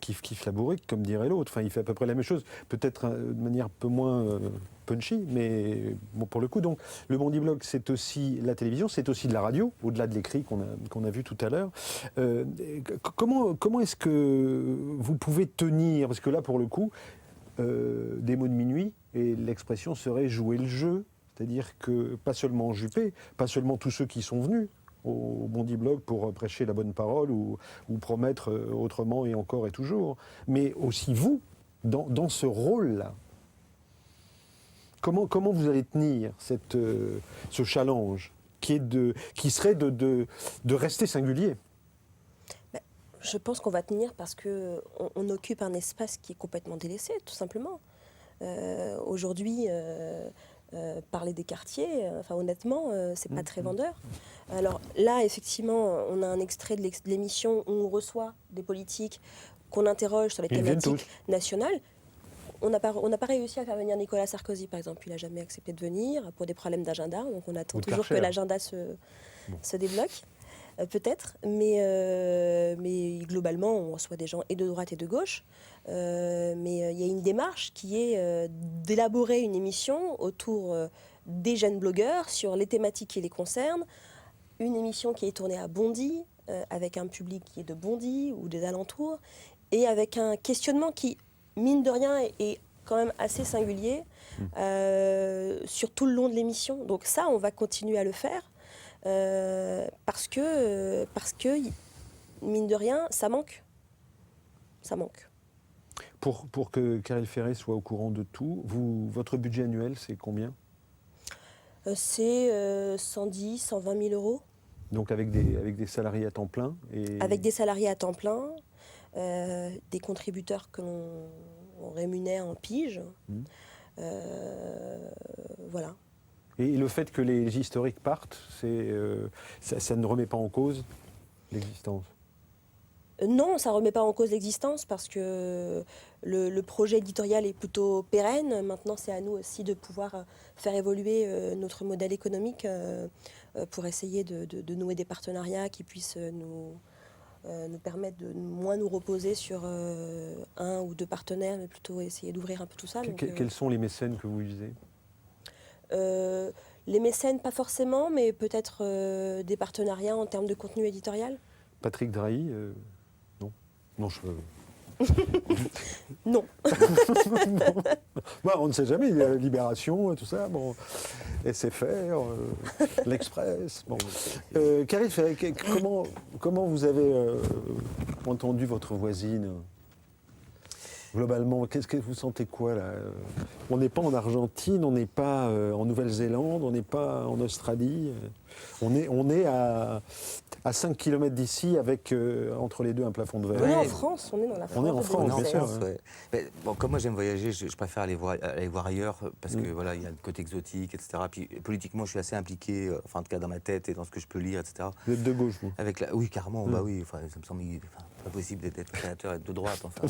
kiff la bourrique, comme dirait l'autre. Enfin, il fait à peu près la même chose, peut-être de manière un peu moins punchy, mais bon, pour le coup. Donc, le bondiblog, c'est aussi la télévision, c'est aussi de la radio, au-delà de l'écrit qu'on a vu tout à l'heure. Comment est-ce que vous pouvez tenir, parce que là, pour le coup, des mots de minuit, et l'expression serait jouer le jeu, c'est-à-dire que pas seulement Juppé, pas seulement tous ceux qui sont venus au bondiblog pour prêcher la bonne parole ou promettre autrement et encore et toujours, mais aussi vous, dans ce rôle-là. Comment vous allez tenir ce challenge qui serait de rester singulier? Je pense qu'on va tenir parce qu'on occupe un espace qui est complètement délaissé, tout simplement. Aujourd'hui, parler des quartiers, honnêtement, c'est pas très vendeur. Alors là, effectivement, on a un extrait de l'émission où on reçoit des politiques qu'on interroge sur les thématiques nationales. On n'a pas réussi à faire venir Nicolas Sarkozy, par exemple. Il n'a jamais accepté de venir pour des problèmes d'agenda. Donc on attend toujours que l'agenda se débloque, peut-être. Mais globalement, on reçoit des gens et de droite et de gauche. Mais il y a une démarche qui est d'élaborer une émission autour des jeunes blogueurs sur les thématiques qui les concernent. Une émission qui est tournée à Bondy, avec un public qui est de Bondy ou des alentours, et avec un questionnement qui, mine de rien, est quand même assez singulier sur tout le long de l'émission. Donc ça, on va continuer à le faire parce que, mine de rien, ça manque. Ça manque. Pour que Caril Ferret soit au courant de tout, votre budget annuel, c'est combien? C'est 110, 120 000 euros. Donc avec des salariés à temps plein Avec des salariés à temps plein, des contributeurs que l'on rémunère en pige. Voilà. Et le fait que les historiques partent, ça ne remet pas en cause l'existence? Non, ça ne remet pas en cause l'existence parce que le projet éditorial est plutôt pérenne. Maintenant, c'est à nous aussi de pouvoir faire évoluer notre modèle économique pour essayer de nouer des partenariats qui puissent nous permettre de moins nous reposer sur un ou deux partenaires, mais plutôt essayer d'ouvrir un peu tout ça. Quels sont les mécènes que vous visez? Les mécènes, pas forcément, mais peut-être des partenariats en termes de contenu éditorial. Patrick Drahi, non. Non, non. Bon, on ne sait jamais, il y a Libération, tout ça, bon, SFR, l'Express. Bon. Caril Ferré, comment vous avez entendu votre voisine? Globalement, qu'est-ce que vous sentez quoi là? On n'est pas en Argentine, on n'est pas en Nouvelle-Zélande, on n'est pas en Australie. On est à 5 km d'ici avec entre les deux un plafond de verre. On est en France, on est dans la France. On est en France, bien sûr. Ouais. Mais, bon, comme moi j'aime voyager, je préfère aller voir ailleurs parce que voilà, il y a le côté exotique, etc. Puis politiquement, je suis assez impliqué, enfin en tout cas dans ma tête et dans ce que je peux lire, etc. Vous êtes de gauche, vous? Oui, carrément, bah oui. Enfin, ça me semble pas possible d'être créateur et de droite. Enfin.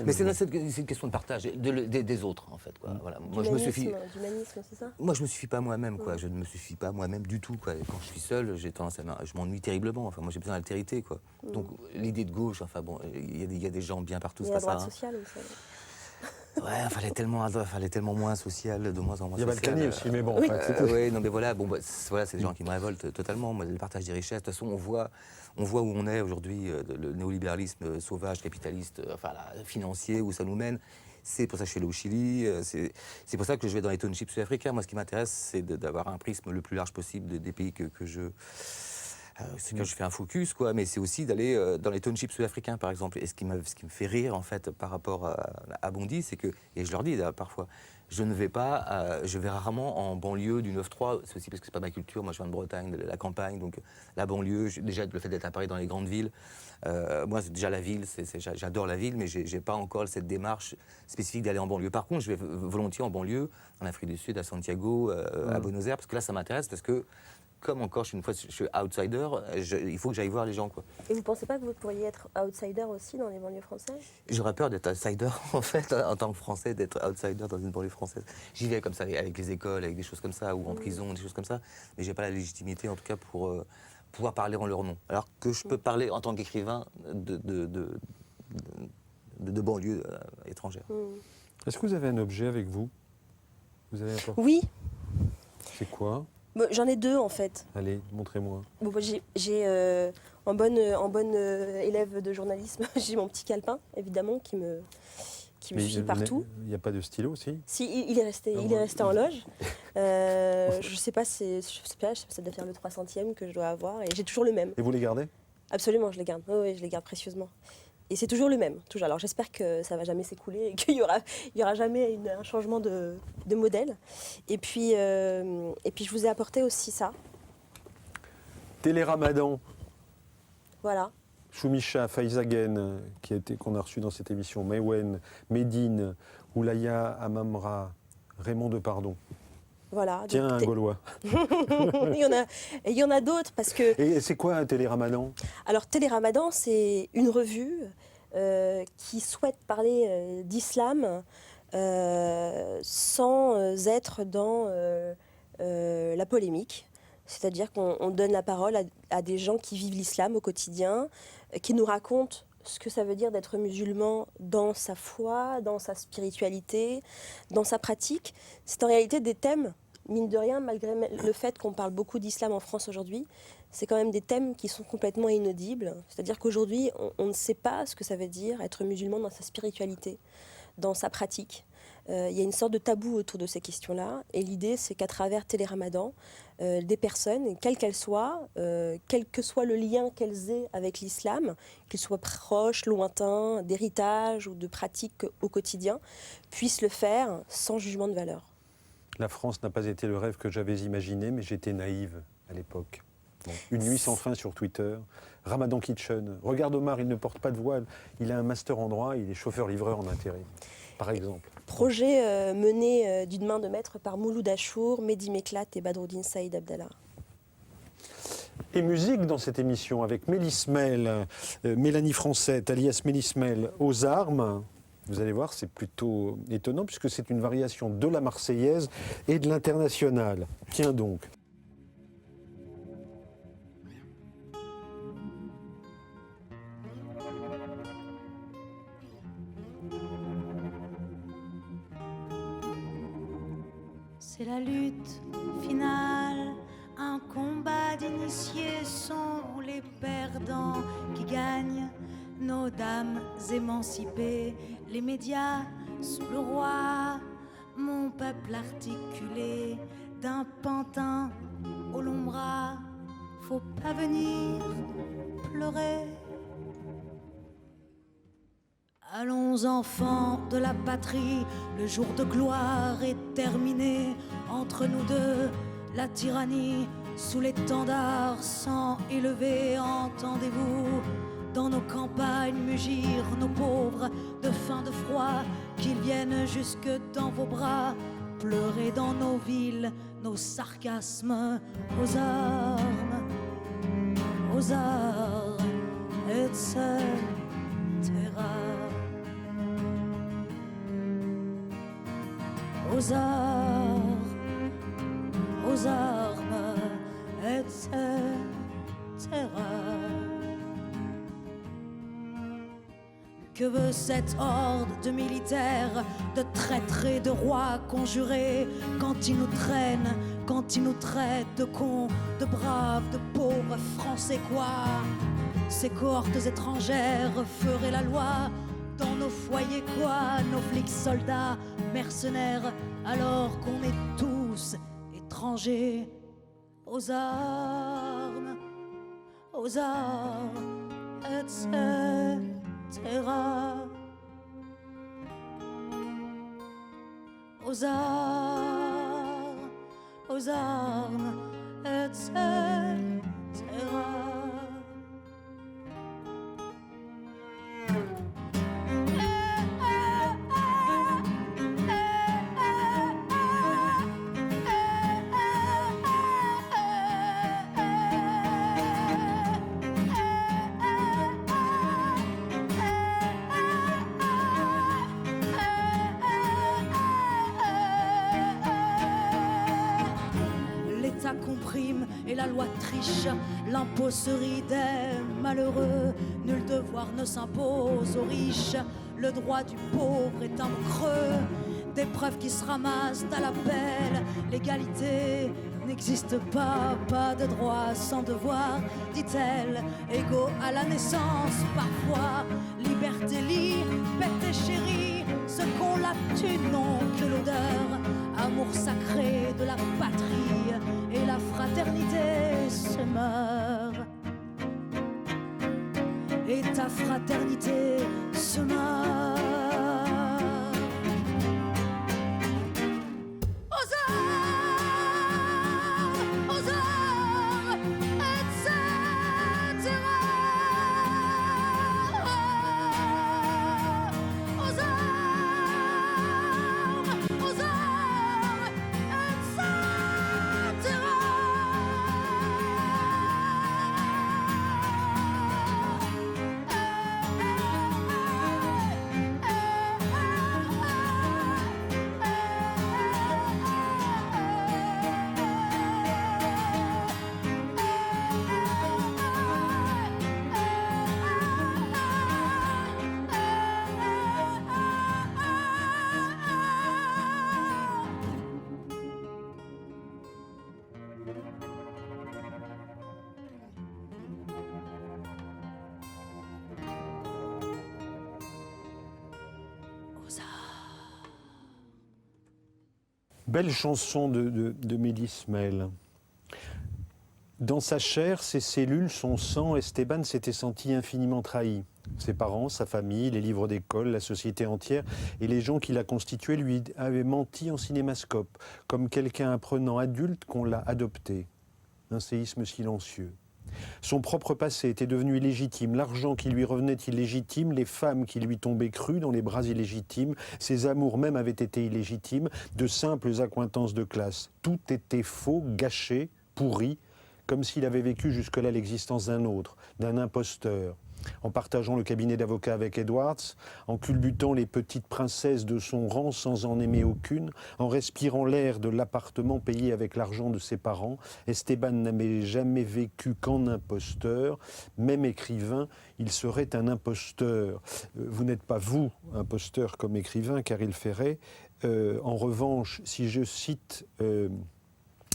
Mais c'est une question de partage des autres, en fait. Quoi. Voilà. Moi, d'humanisme, c'est ça? Moi, je me suffis pas moi-même, quoi. Je ne me suffis pas moi-même du tout, quoi. Quand je suis seul, j'ai tendance je m'ennuie terriblement. Enfin, moi, j'ai besoin d'altérité, quoi. Donc, l'idée de gauche, enfin bon, il y a des gens bien partout, c'est pas ça. Il y a la droite sociale aussi. Ouais, il fallait tellement moins social, de moins en moins social. Il y a Balkany aussi, mais bon. Oui, non, mais voilà, c'est des gens qui me révoltent totalement. Moi, le partage des richesses, de toute façon, on voit où on est aujourd'hui, le néolibéralisme sauvage, capitaliste, financier, où ça nous mène. C'est pour ça que je suis allé au Chili, c'est pour ça que je vais dans les townships sud-africains. Moi, ce qui m'intéresse, c'est d'avoir un prisme le plus large possible des pays que je fais un focus, quoi, mais c'est aussi d'aller dans les townships sud-africains, par exemple. Et ce qui me fait rire, en fait, par rapport à Bondy, c'est que, et je leur dis parfois, je vais rarement en banlieue du 9-3, c'est aussi parce que c'est pas ma culture. Moi, je viens de Bretagne, de la campagne, donc la banlieue, déjà le fait d'être à Paris dans les grandes villes, moi, c'est déjà la ville, j'adore la ville, mais j'ai pas encore cette démarche spécifique d'aller en banlieue. Par contre, je vais volontiers en banlieue, en Afrique du Sud, à Santiago, à Buenos Aires, parce que là, ça m'intéresse, parce que comme encore, je suis outsider, il faut que j'aille voir les gens, quoi. Et vous ne pensez pas que vous pourriez être outsider aussi dans les banlieues françaises? J'aurais peur d'être outsider, en fait, en tant que Français, d'être outsider dans une banlieue française. J'y vais comme ça, avec les écoles, avec des choses comme ça, ou en prison, des choses comme ça, mais j'ai pas la légitimité, en tout cas, pour pouvoir parler en leur nom. Alors que je peux parler en tant qu'écrivain de banlieues étrangères. Est-ce que vous avez un objet avec vous? Oui. C'est quoi? J'en ai deux en fait. Allez, montrez-moi. Bon, j'ai en bonne élève de journalisme, j'ai mon petit calepin évidemment qui me suit partout. Il n'y a pas de stylo aussi? Si, il est resté en loge. Je sais pas, ça doit faire le 300e que je dois avoir et j'ai toujours le même. Et vous les gardez? Absolument, je les garde. Oui, je les garde précieusement. Et c'est toujours le même. Toujours. Alors j'espère que ça ne va jamais s'écouler et qu'il y aura jamais un changement de modèle. Et puis je vous ai apporté aussi ça. Télé-Ramadan. Voilà. Choumicha, Faizagen, qu'on a reçu dans cette émission, Mewen, Médine, Oulaya Amamra, Raymond Depardon. Voilà. Tiens, un Gaulois. il y en a d'autres parce que... Et c'est quoi un Télé-Ramadan? Alors Télé-Ramadan, c'est une revue qui souhaite parler d'islam sans être dans la polémique. C'est-à-dire qu'on donne la parole à des gens qui vivent l'islam au quotidien, qui nous racontent ce que ça veut dire d'être musulman dans sa foi, dans sa spiritualité, dans sa pratique. C'est en réalité des thèmes, mine de rien, malgré le fait qu'on parle beaucoup d'islam en France aujourd'hui, c'est quand même des thèmes qui sont complètement inaudibles. C'est-à-dire qu'aujourd'hui, on ne sait pas ce que ça veut dire être musulman dans sa spiritualité, dans sa pratique. Il y a une sorte de tabou autour de ces questions-là. Et l'idée, c'est qu'à travers Télé-Ramadan, des personnes, quelles qu'elles soient, quel que soit le lien qu'elles aient avec l'islam, qu'ils soient proches, lointains, d'héritage ou de pratiques au quotidien, puissent le faire sans jugement de valeur. La France n'a pas été le rêve que j'avais imaginé, mais j'étais naïve à l'époque. Bon, Une nuit sans fin sur Twitter. Ramadan Kitchen. Regarde Omar, il ne porte pas de voile. Il a un master en droit, il est chauffeur-livreur en intérim, par exemple. Projet mené d'une main de maître par Mouloud Achour, Mehdi Meklat et Badruddin Saïd Abdallah. Et musique dans cette émission avec Mélismel, Mélanie Francette, alias Mélismel, aux armes. Vous allez voir, c'est plutôt étonnant puisque c'est une variation de la Marseillaise et de l'Internationale. Tiens donc. C'est la lutte finale, un combat d'initiés sont les perdants qui gagnent. Nos dames émancipées, les médias sous le roi, mon peuple articulé d'un pantin au long bras. Faut pas venir pleurer. Allons enfants de la patrie, le jour de gloire est terminé. Entre nous deux, la tyrannie sous l'étendard sang élevé, entendez-vous dans nos campagnes mugir nos pauvres de faim, de froid, qu'ils viennent jusque dans vos bras, pleurer dans nos villes, nos sarcasmes aux armes, etc. Aux armes, etc. Que veut cette horde de militaires, de traîtres et de rois conjurés, quand ils nous traînent, quand ils nous traitent de cons, de braves, de pauvres Français quoi? Ces cohortes étrangères feraient la loi dans nos foyers quoi? Nos flics soldats, mercenaires, alors qu'on est tous étrangers. Aux armes, etc. Aux armes, etc. L'État comprime et la loi triche, l'impôt se rit des malheureux, nul devoir ne s'impose aux riches, le droit du pauvre est un mot creux, des preuves qui se ramassent à l'appel, l'égalité n'existe pas, pas de droit sans devoir, dit-elle, égaux à la naissance parfois, liberté, liberté chérie, ce qu'on la tue n'ont que l'odeur, amour sacré de la patrie, et la fraternité se meurt. Et ta fraternité se meurt. Aux armes, etc. Aux armes, etc. Belle chanson de Mélismel. Dans sa chair, ses cellules, son sang, Esteban s'était senti infiniment trahi. Ses parents, sa famille, les livres d'école, la société entière et les gens qui la constituaient lui avaient menti en cinémascope, comme quelqu'un apprenant adulte qu'on l'a adopté. un séisme silencieux. Son propre passé était devenu illégitime, l'argent qui lui revenait illégitime, les femmes qui lui tombaient crues dans les bras illégitimes, ses amours même avaient été illégitimes, de simples accointances de classe. Tout était faux, gâché, pourri, comme s'il avait vécu jusque-là l'existence d'un autre, d'un imposteur. En partageant le cabinet d'avocat avec Edwards, en culbutant les petites princesses de son rang sans en aimer aucune, en respirant l'air de l'appartement payé avec l'argent de ses parents, Esteban n'avait jamais vécu qu'en imposteur. Même écrivain, il serait un imposteur. Vous n'êtes pas, vous, imposteur comme écrivain, Caril Ferret. En revanche, si je cite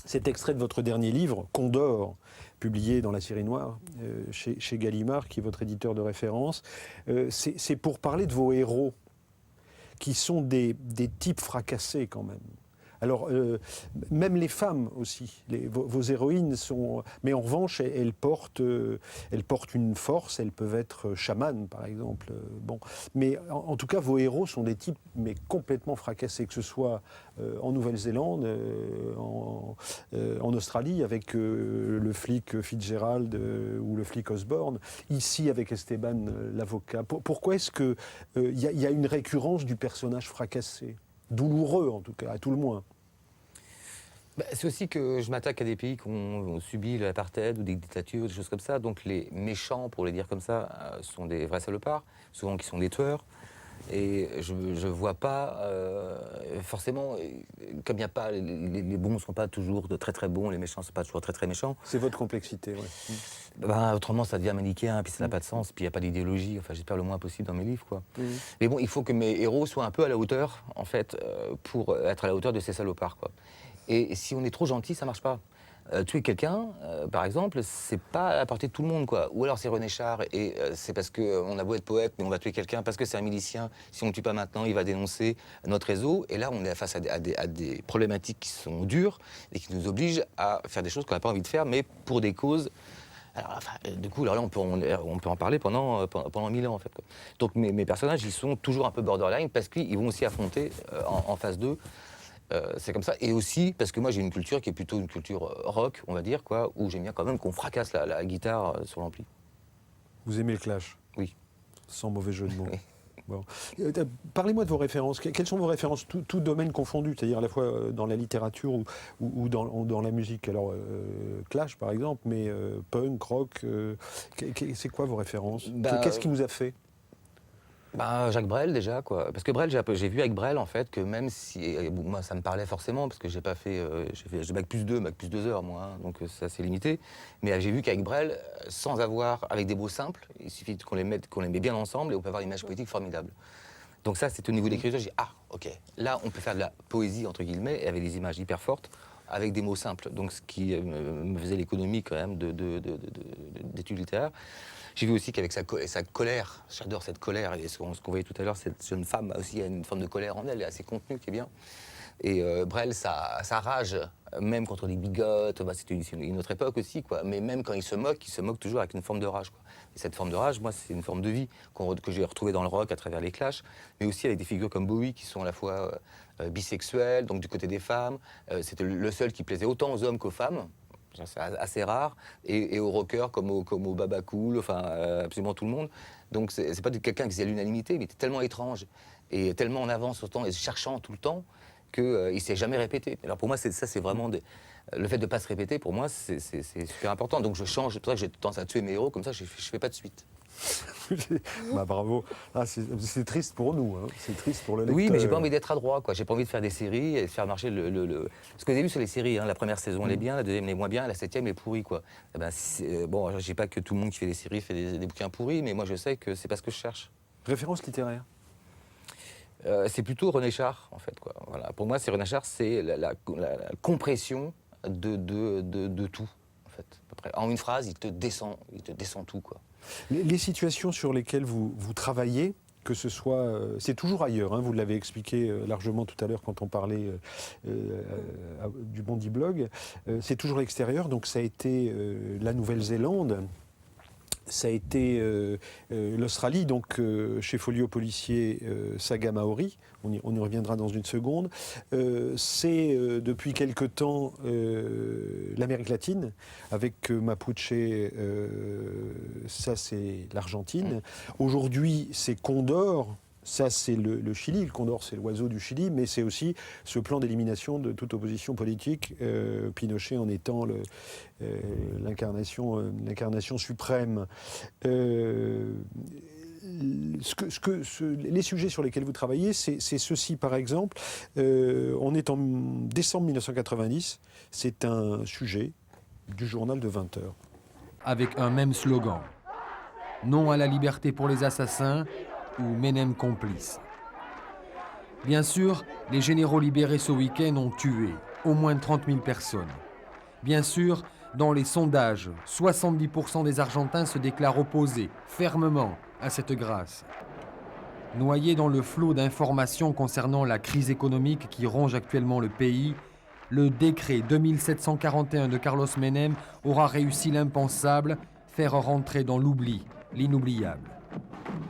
cet extrait de votre dernier livre, Condor, publié dans la série Noire, chez Gallimard, qui est votre éditeur de référence, c'est pour parler de vos héros, qui sont des types fracassés quand même. Alors, même les femmes aussi, vos héroïnes sont... Mais en revanche, elles portent une force, elles peuvent être chamanes, par exemple. Bon. Mais en tout cas, vos héros sont des types mais complètement fracassés, que ce soit en Nouvelle-Zélande, en Australie, avec le flic Fitzgerald ou le flic Osborne, ici avec Esteban, l'avocat. Pourquoi est-ce qu'il y a une récurrence du personnage fracassé ? Douloureux, en tout cas, à tout le moins. C'est aussi que je m'attaque à des pays qui ont subi l'apartheid ou des dictatures, des choses comme ça. Donc les méchants, pour les dire comme ça, sont des vrais salopards, souvent qui sont des tueurs. Et je ne vois pas forcément, comme il n'y a pas, les bons ne sont pas toujours de très très bons, les méchants ne sont pas toujours très très méchants. C'est votre complexité, oui. Autrement, ça devient manichéen, puis ça n'a pas de sens, puis il n'y a pas d'idéologie. Enfin, j'espère le moins possible dans mes livres, quoi. Mais bon, il faut que mes héros soient un peu à la hauteur, en fait, pour être à la hauteur de ces salopards, quoi. Et si on est trop gentil, ça ne marche pas. Tuer quelqu'un, par exemple, c'est pas à la portée de tout le monde, quoi. Ou alors c'est René Char, et c'est parce qu'on a beau être poète, mais on va tuer quelqu'un parce que c'est un milicien. Si on ne le tue pas maintenant, il va dénoncer notre réseau. Et là, on est face à des problématiques qui sont dures et qui nous obligent à faire des choses qu'on n'a pas envie de faire, mais pour des causes. Alors, enfin, du coup, alors là, on peut en parler pendant 1000 ans, en fait, quoi. Donc mes personnages, ils sont toujours un peu borderline parce qu'ils vont aussi affronter en face d'eux. C'est comme ça. Et aussi, parce que moi, j'ai une culture qui est plutôt une culture rock, on va dire, quoi, où j'aime bien quand même qu'on fracasse la guitare sur l'ampli. Vous aimez le clash ? Oui. Sans mauvais jeu de mots. Bon. Parlez-moi de vos références. Quelles sont vos références, tout domaine confondu, c'est-à-dire à la fois dans la littérature ou dans la musique. Alors, Clash, par exemple, mais punk, rock, c'est quoi vos références ? Qu'est-ce qui vous a fait ? Jacques Brel, déjà, quoi. Parce que Brel, j'ai vu avec Brel, en fait, que même si... moi, ça me parlait forcément, parce que j'ai pas fait... j'ai bac plus 2 heures, moi, hein, donc c'est assez limité. Mais j'ai vu qu'avec Brel, sans avoir... Avec des mots simples, il suffit qu'on les met bien ensemble et on peut avoir une image poétique formidable. Donc ça, c'est au niveau de l'écriture, j'ai dit, ah, ok, là, on peut faire de la poésie, entre guillemets, et avec des images hyper fortes, avec des mots simples. Donc ce qui me faisait l'économie, quand même, d'études littéraires. J'ai vu aussi qu'avec sa colère, j'adore cette colère, et ce qu'on voyait tout à l'heure, cette jeune femme aussi a une forme de colère en elle, elle est assez contenue, qui est bien. Et Brel, sa rage, même contre les bigotes, c'était une autre époque aussi, quoi. Mais même quand il se moque toujours avec une forme de rage, quoi. Et cette forme de rage, moi, c'est une forme de vie que j'ai retrouvée dans le rock à travers les Clash, mais aussi avec des figures comme Bowie qui sont à la fois bisexuelles, donc du côté des femmes. C'était le seul qui plaisait autant aux hommes qu'aux femmes. C'est assez rare, et aux rockers comme au Baba Cool, enfin absolument tout le monde. Donc c'est pas quelqu'un qui faisait l'unanimité, mais il était tellement étrange et tellement en avance autant et cherchant tout le temps qu'il s'est jamais répété. Alors pour moi c'est vraiment le fait de pas se répéter, pour moi c'est super important. Donc je change, c'est pour ça que j'ai tendance à tuer mes héros, comme ça je fais pas de suite. Bravo. C'est triste pour nous, hein. C'est triste pour le lecteur. Oui, mais j'ai pas envie d'être adroit, quoi. J'ai pas envie de faire des séries et de faire marcher Ce que j'ai vu sur les séries, hein, la première saison elle est bien, la deuxième elle est moins bien, la septième elle est pourrie, quoi. Et bon, je dis pas que tout le monde qui fait des séries fait des bouquins pourris, mais moi je sais que c'est pas ce que je cherche. Référence littéraire. C'est plutôt René Char, en fait, quoi. Voilà. Pour moi, René Char, c'est la compression de tout, en fait. À peu près. En une phrase, il te descend tout, quoi. Les situations sur lesquelles vous travaillez, que ce soit... c'est toujours ailleurs, hein, vous l'avez expliqué largement tout à l'heure quand on parlait du Bondi Blog. C'est toujours l'extérieur, donc ça a été la Nouvelle-Zélande. ça a été l'Australie, donc chez Folio Policier, Saga Maori, on y reviendra dans une seconde. C'est depuis quelque temps l'Amérique latine, avec Mapuche, ça c'est l'Argentine. Aujourd'hui c'est Condor. Ça, c'est le Chili. Le condor, c'est l'oiseau du Chili, mais c'est aussi ce plan d'élimination de toute opposition politique, Pinochet en étant l'incarnation suprême. Les sujets sur lesquels vous travaillez, c'est ceci, par exemple. On est en décembre 1990. C'est un sujet du journal de 20 heures. Avec un même slogan. Non à la liberté pour les assassins, ou Menem complice. Bien sûr, les généraux libérés ce week-end ont tué au moins 30 000 personnes. Bien sûr, dans les sondages, 70% des Argentins se déclarent opposés fermement à cette grâce. Noyé dans le flot d'informations concernant la crise économique qui ronge actuellement le pays, le décret 2741 de Carlos Menem aura réussi l'impensable, faire rentrer dans l'oubli l'inoubliable.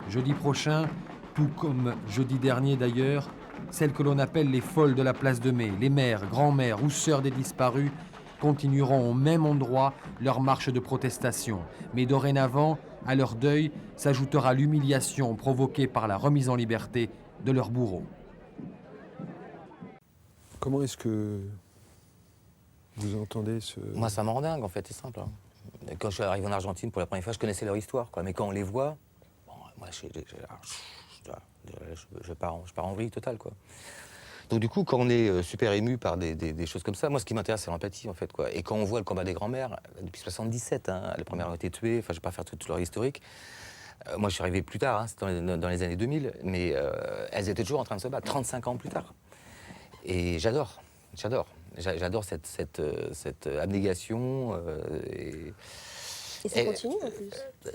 Jeudi prochain, tout comme jeudi dernier d'ailleurs, celles que l'on appelle les folles de la place de Mai, les mères, grands-mères ou sœurs des disparus, continueront au même endroit leur marche de protestation. Mais dorénavant, à leur deuil, s'ajoutera l'humiliation provoquée par la remise en liberté de leurs bourreaux. Comment est-ce que vous entendez ce... Moi, ça me rend dingue, en fait, c'est simple. Quand je suis arrivé en Argentine pour la première fois, je connaissais leur histoire, quoi. Mais quand on les voit, bon, moi, je pars en vrille totale, quoi. Donc du coup, quand on est super ému par des choses comme ça, moi, ce qui m'intéresse, c'est l'empathie, en fait, quoi. Et quand on voit le combat des grands-mères, depuis 77, hein, les premières ont été tuées, enfin, je ne vais pas faire toute leur historique. Moi, je suis arrivé plus tard, hein, c'était dans les années 2000, mais elles étaient toujours en train de se battre, 35 ans plus tard. Et j'adore cette abnégation. Et ça continue en plus.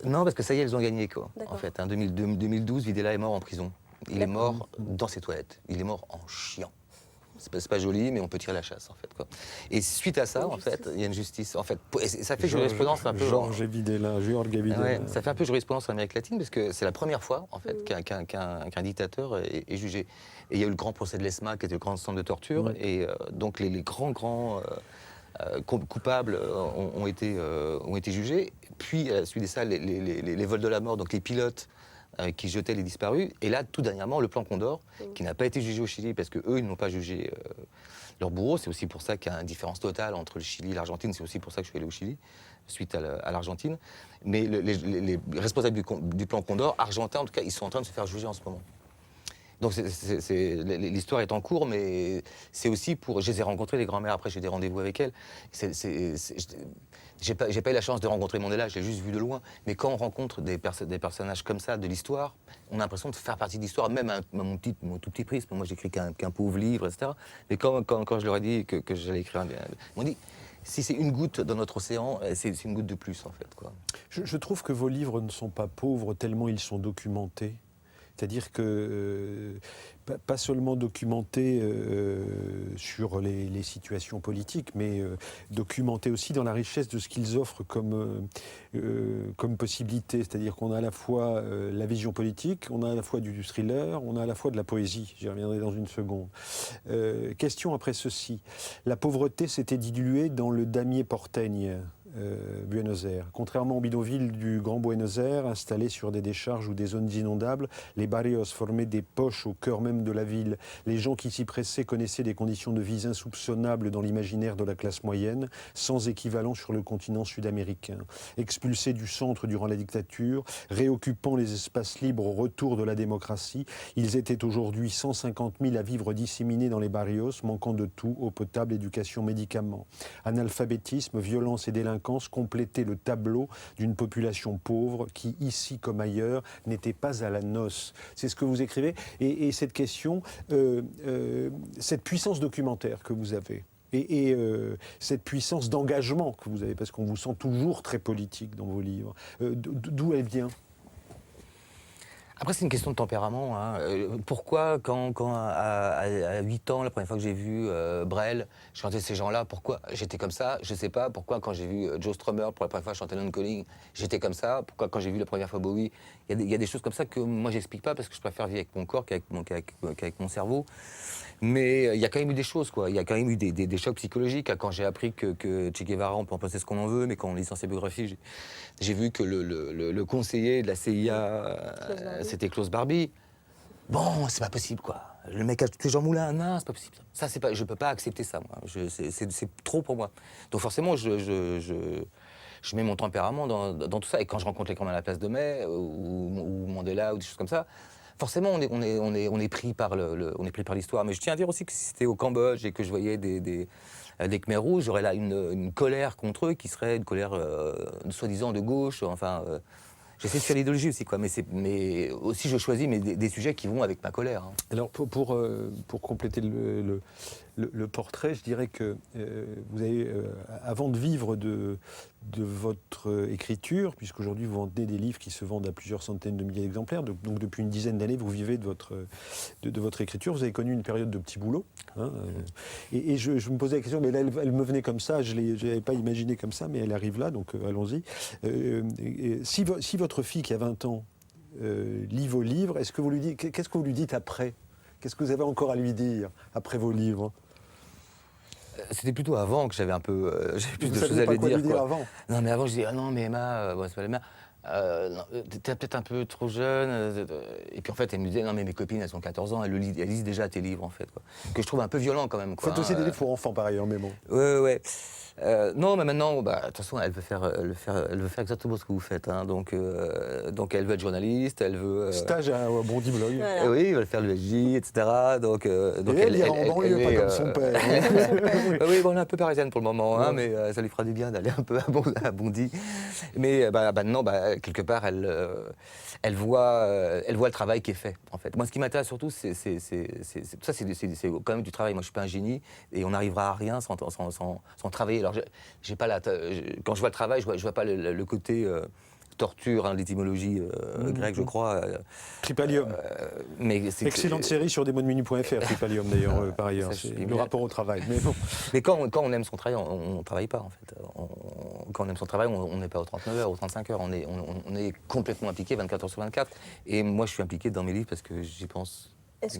Non, parce que ça y est, elles ont gagné, quoi. D'accord. En fait, en 2012, Videla est mort en prison. Il est mort dans ses toilettes. Il est mort en chiant. C'est pas joli, mais on peut tirer la chasse, en fait, quoi. Et suite à ça, en fait, il y a une justice. En fait, et ça fait jurisprudence un peu. Georges Videla. Ouais, ça fait un peu jurisprudence en Amérique latine, parce que c'est la première fois, en fait, qu'un dictateur est jugé. Et il y a eu le grand procès de l'ESMA, qui était le grand centre de torture, et donc les grands coupables ont été jugés. Puis, suite à ça, les vols de la mort, donc les pilotes qui jetaient les disparus. Et là, tout dernièrement, le plan Condor, qui n'a pas été jugé au Chili, parce qu'eux, ils n'ont pas jugé leurs bourreaux. C'est aussi pour ça qu'il y a une différence totale entre le Chili et l'Argentine. C'est aussi pour ça que je suis allé au Chili, suite à l'Argentine. Mais les responsables du plan Condor, argentins en tout cas, ils sont en train de se faire juger en ce moment. Donc l'histoire est en cours, mais c'est aussi pour... Je les ai rencontrés, les grands-mères, après j'ai des rendez-vous avec elles. J'ai pas eu la chance de rencontrer Mandela, je l'ai juste vu de loin. Mais quand on rencontre des personnages comme ça de l'histoire, on a l'impression de faire partie de l'histoire, même à mon tout petit prisme. Moi j'écris qu'un pauvre livre, etc. Mais quand je leur ai dit que j'allais écrire ils m'ont dit... Si c'est une goutte dans notre océan, c'est une goutte de plus, en fait, quoi. Je trouve que vos livres ne sont pas pauvres tellement ils sont documentés. C'est-à-dire que, pas seulement documentés sur les situations politiques, mais documentés aussi dans la richesse de ce qu'ils offrent comme possibilité. C'est-à-dire qu'on a à la fois la vision politique, on a à la fois du thriller, on a à la fois de la poésie. J'y reviendrai dans une seconde. Question après ceci. La pauvreté s'était diluée dans le damier porteño. Buenos Aires. Contrairement aux bidonvilles du Grand Buenos Aires, installés sur des décharges ou des zones inondables, les barrios formaient des poches au cœur même de la ville. Les gens qui s'y pressaient connaissaient des conditions de vie insoupçonnables dans l'imaginaire de la classe moyenne, sans équivalent sur le continent sud-américain. Expulsés du centre durant la dictature, réoccupant les espaces libres au retour de la démocratie, ils étaient aujourd'hui 150 000 à vivre disséminés dans les barrios, manquant de tout, eau potable, éducation, médicaments. Analphabétisme, violence et délinquance complétaient le tableau d'une population pauvre qui, ici comme ailleurs, n'était pas à la noce. C'est ce que vous écrivez. Et cette question, cette puissance documentaire que vous avez, et cette puissance d'engagement que vous avez, parce qu'on vous sent toujours très politique dans vos livres, d'où elle vient ? Après, c'est une question de tempérament. Hein. Pourquoi, quand à 8 ans, la première fois que j'ai vu Brel chanter ces gens-là, pourquoi j'étais comme ça? Je ne sais pas. Pourquoi, quand j'ai vu Joe Strummer pour la première fois chanter London Calling, j'étais comme ça? Pourquoi, quand j'ai vu la première fois Bowie? Il y a des choses comme ça que moi, j'explique pas parce que je préfère vivre avec mon corps qu'avec mon cerveau. Mais il y a quand même eu des choses, quoi. Il y a quand même eu des chocs psychologiques. Quand j'ai appris que Che Guevara, on peut en penser ce qu'on en veut, mais quand on lit dans ses biographies, j'ai vu que le conseiller de la CIA, c'était Klaus Barbie. Bon, c'est pas possible, quoi. Le mec a tué Jean Moulin, non, c'est pas possible. Ça, c'est pas, je peux pas accepter ça, moi. C'est trop pour moi. Donc forcément, je mets mon tempérament dans tout ça. Et quand je rencontre les camps à la place de Mai, ou Mandela, ou des choses comme ça, forcément, on est pris par l'histoire. Mais je tiens à dire aussi que si c'était au Cambodge et que je voyais des Khmers rouges, j'aurais là une colère contre eux qui serait une colère soi-disant de gauche. Enfin, j'essaie de faire l'idéologie aussi, quoi. Mais aussi, je choisis des sujets qui vont avec ma colère. Hein. Alors, pour compléter le portrait, je dirais que vous avez, avant de vivre de votre écriture, puisqu'aujourd'hui vous vendez des livres qui se vendent à plusieurs centaines de milliers d'exemplaires, donc depuis une dizaine d'années vous vivez de votre écriture, vous avez connu une période de petits boulots. Hein, et je me posais la question, mais là elle me venait comme ça, je ne l'avais pas imaginé comme ça, mais elle arrive là, donc allons-y. Si votre fille qui a 20 ans lit vos livres, qu'est-ce que vous lui dites après? Qu'est-ce que vous avez encore à lui dire après vos livres? C'était plutôt avant que j'avais un peu plus de choses à lui dire. Quoi. Avant. Non, mais avant, je disais, ah non, mais Emma, c'est pas Emma. T'es peut-être un peu trop jeune. Et puis en fait, elle me disait, non, mais mes copines, elles ont 14 ans, elles lisent déjà tes livres, en fait. Quoi. Que je trouve un peu violent quand même. Quoi. Faites aussi des livres pour enfants, par ailleurs, mais bon. Ouais. Non, mais maintenant, de toute façon, elle veut faire exactement ce que vous faites. Hein. Donc, elle veut être journaliste, elle veut... Stage à Bondy Blog. Voilà. Oui, elle veut faire le SJ, etc. Donc elle ira en banlieue, pas comme son père. Oui, bon, on est un peu parisienne pour le moment, hein, mais ça lui fera du bien d'aller un peu à Bondy. Mais maintenant, quelque part, elle voit le travail qui est fait, en fait. Moi, ce qui m'intéresse surtout, c'est quand même du travail. Moi, je suis pas un génie, et on n'arrivera à rien sans travailler. Alors, j'ai pas quand je vois le travail, je vois pas le côté torture, hein, l'étymologie grecque, je crois. Tripalium. Excellente série sur desmotsdeminute.fr, Tripalium d'ailleurs, par ailleurs. C'est le rapport au travail. Mais, bon. Mais quand on aime son travail, on ne travaille pas en fait. Quand on aime son travail, on n'est pas aux 39 heures, aux 35 heures. On est complètement impliqué 24 heures sur 24. Et moi, je suis impliqué dans mes livres parce que j'y pense. Est-ce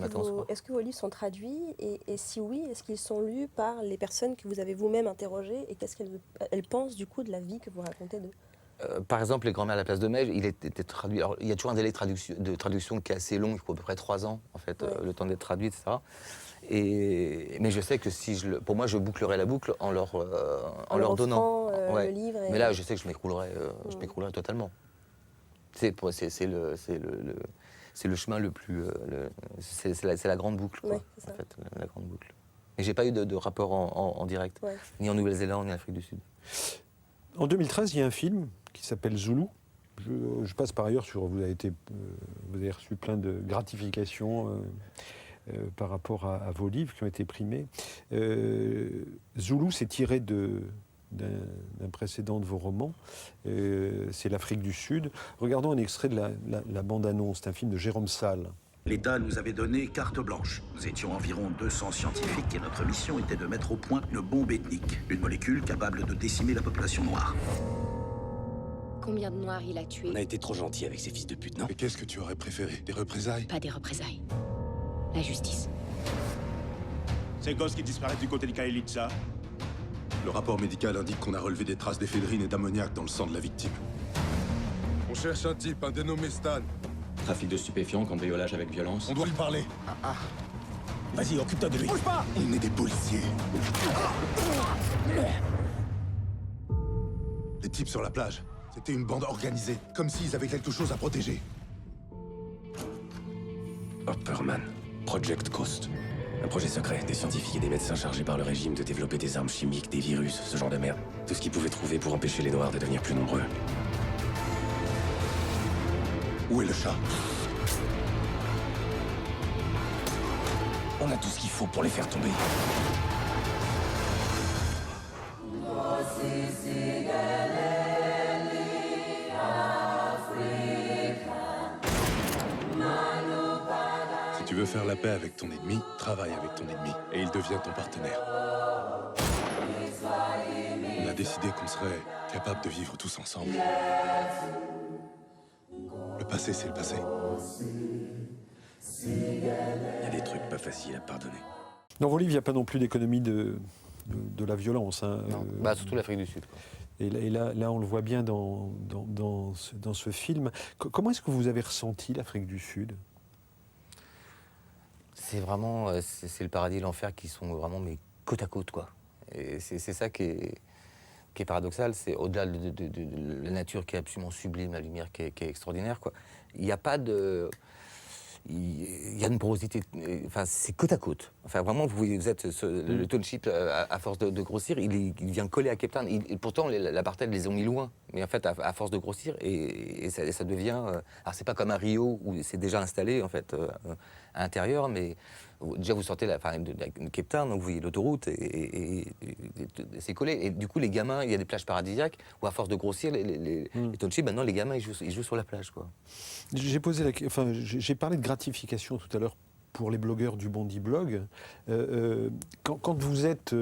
que vos livres sont traduits et si oui, est-ce qu'ils sont lus par les personnes que vous avez vous-même interrogées et qu'est-ce qu'elles pensent du coup de la vie que vous racontez d'eux? Par exemple, Les Grands-mères à la place de Mai, il était traduit. Alors, il y a toujours un délai de traduction qui est assez long, il faut à peu près 3 ans, en fait, le temps d'être traduit, etc. Mais je sais que pour moi, je bouclerai la boucle en leur donnant le livre. Mais là, je sais que je m'écroulerai totalement. C'est le chemin le plus... c'est la grande boucle, quoi, en fait, la grande boucle. Et j'ai pas eu de rapport en direct, ni en Nouvelle-Zélande, ni en Afrique du Sud. En 2013, il y a un film qui s'appelle Zoulou. Je passe par ailleurs sur... Vous avez reçu plein de gratifications par rapport à vos livres qui ont été primés. Zoulou, c'est tiré d'un précédent de vos romans. C'est l'Afrique du Sud. Regardons un extrait de la bande-annonce. C'est un film de Jérôme Salle. L'État nous avait donné carte blanche. Nous étions environ 200 scientifiques et notre mission était de mettre au point une bombe ethnique, une molécule capable de décimer la population noire. Combien de noirs il a tué? On a été trop gentils avec ces fils de pute, non? Mais qu'est-ce que tu aurais préféré? Des représailles? Pas des représailles. La justice. Ces gosses qui disparaissent du côté de Kaelitsa. Le rapport médical indique qu'on a relevé des traces d'éphédrine et d'ammoniac dans le sang de la victime. On cherche un type, un dénommé Stan. Trafic de stupéfiants, cambriolage avec violence. On doit lui parler. Vas-y, occupe-toi de lui. Bouge pas! On est des policiers. Les types sur la plage, c'était une bande organisée, comme s'ils avaient quelque chose à protéger. Opperman, Project Ghost. Un projet secret, des scientifiques et des médecins chargés par le régime de développer des armes chimiques, des virus, ce genre de merde. Tout ce qu'ils pouvaient trouver pour empêcher les Noirs de devenir plus nombreux. Où est le chat? On a tout ce qu'il faut pour les faire tomber. veux faire la paix avec ton ennemi, travaille avec ton ennemi, et il devient ton partenaire. On a décidé qu'on serait capable de vivre tous ensemble. Le passé, c'est le passé. Il y a des trucs pas faciles à pardonner. Dans vos livres, il n'y a pas non plus d'économie de la violence. Hein. Non, surtout l'Afrique du Sud, quoi. Et là, on le voit bien dans ce film. Comment est-ce que vous avez ressenti l'Afrique du Sud ? C'est vraiment c'est le paradis et l'enfer qui sont vraiment mais côte à côte, quoi. Et c'est ça qui est paradoxal. C'est au-delà de la nature qui est absolument sublime, la lumière qui est extraordinaire, quoi. Il n'y a pas de... Il y a une porosité, enfin c'est côte à côte. Enfin vraiment, vous êtes le township à force de grossir, il vient coller à Cape Town. Pourtant l'apartheid les ont mis loin, mais en fait à force de grossir et ça devient. Alors c'est pas comme à Rio où c'est déjà installé en fait à l'intérieur, mais déjà vous sortez de Cape Town, donc vous voyez l'autoroute et c'est collé. Et du coup les gamins, il y a des plages paradisiaques où à force de grossir les townships, maintenant les gamins ils jouent sur la plage, quoi. J'ai parlé de gratification tout à l'heure pour les blogueurs du Bondi Blog. Quand vous êtes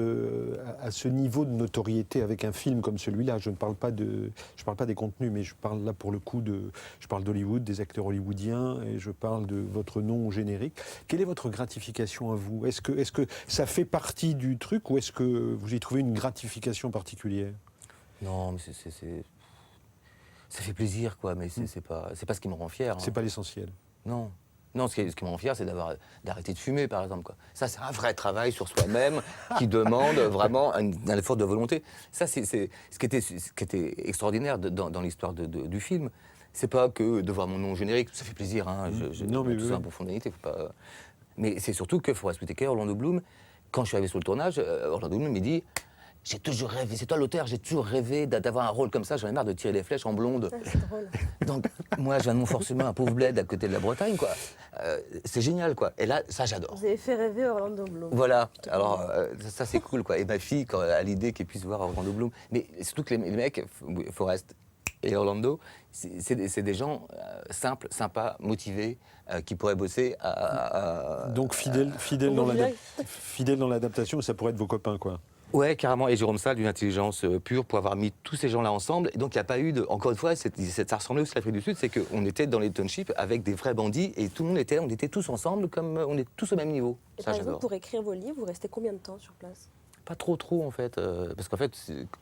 à ce niveau de notoriété avec un film comme celui-là, je ne parle pas des contenus, mais je parle là pour le coup je parle d'Hollywood, des acteurs hollywoodiens, et je parle de votre nom au générique. Quelle est votre gratification à vous ? Est-ce que ça fait partie du truc ou est-ce que vous y trouvez une gratification particulière ? Non, mais ça fait plaisir, quoi, mais c'est pas ce qui me rend fier. C'est pas l'essentiel. Non. Non, ce qui me rend fier, c'est d'arrêter de fumer, par exemple, quoi. Ça, c'est un vrai travail sur soi-même qui demande vraiment un effort de volonté. Ça, c'est ce qui était extraordinaire dans l'histoire du film. C'est pas que de voir mon nom générique, ça fait plaisir, hein. Non, mais tout ça, pour fondanité, faut pas... Mais c'est surtout que Forest Whitaker, Orlando Bloom, quand je suis arrivé sur le tournage, Orlando Bloom me dit... J'ai toujours rêvé, c'est toi l'auteur, j'ai toujours rêvé d'avoir un rôle comme ça, j'en ai marre de tirer les flèches en blonde. C'est drôle. Donc, moi, je viens de Montfort-sur-Mer, un pauvre bled à côté de la Bretagne, quoi. C'est génial, quoi. Et là, ça, j'adore. Vous avez fait rêver Orlando Bloom. Voilà, alors ça, c'est cool, quoi. Et ma fille, quand elle a l'idée qu'elle puisse voir Orlando Bloom. Mais surtout que les mecs, Forrest et Orlando, c'est des gens simples, sympas, motivés, qui pourraient bosser Donc fidèles dans l'adaptation, ça pourrait être vos copains, quoi. Ouais, carrément. Et Jérôme Salle, d'une intelligence pure pour avoir mis tous ces gens-là ensemble. Et donc, il n'y a pas eu de... Encore une fois, ça ressemblait aussi à l'Afrique du Sud, c'est qu'on était dans les townships avec des vrais bandits et tout le monde on était tous ensemble, comme on est tous au même niveau. Et ça, par j'adore. exemple, pour écrire vos livres, vous restez combien de temps sur place ? Pas trop, en fait. Parce qu'en fait,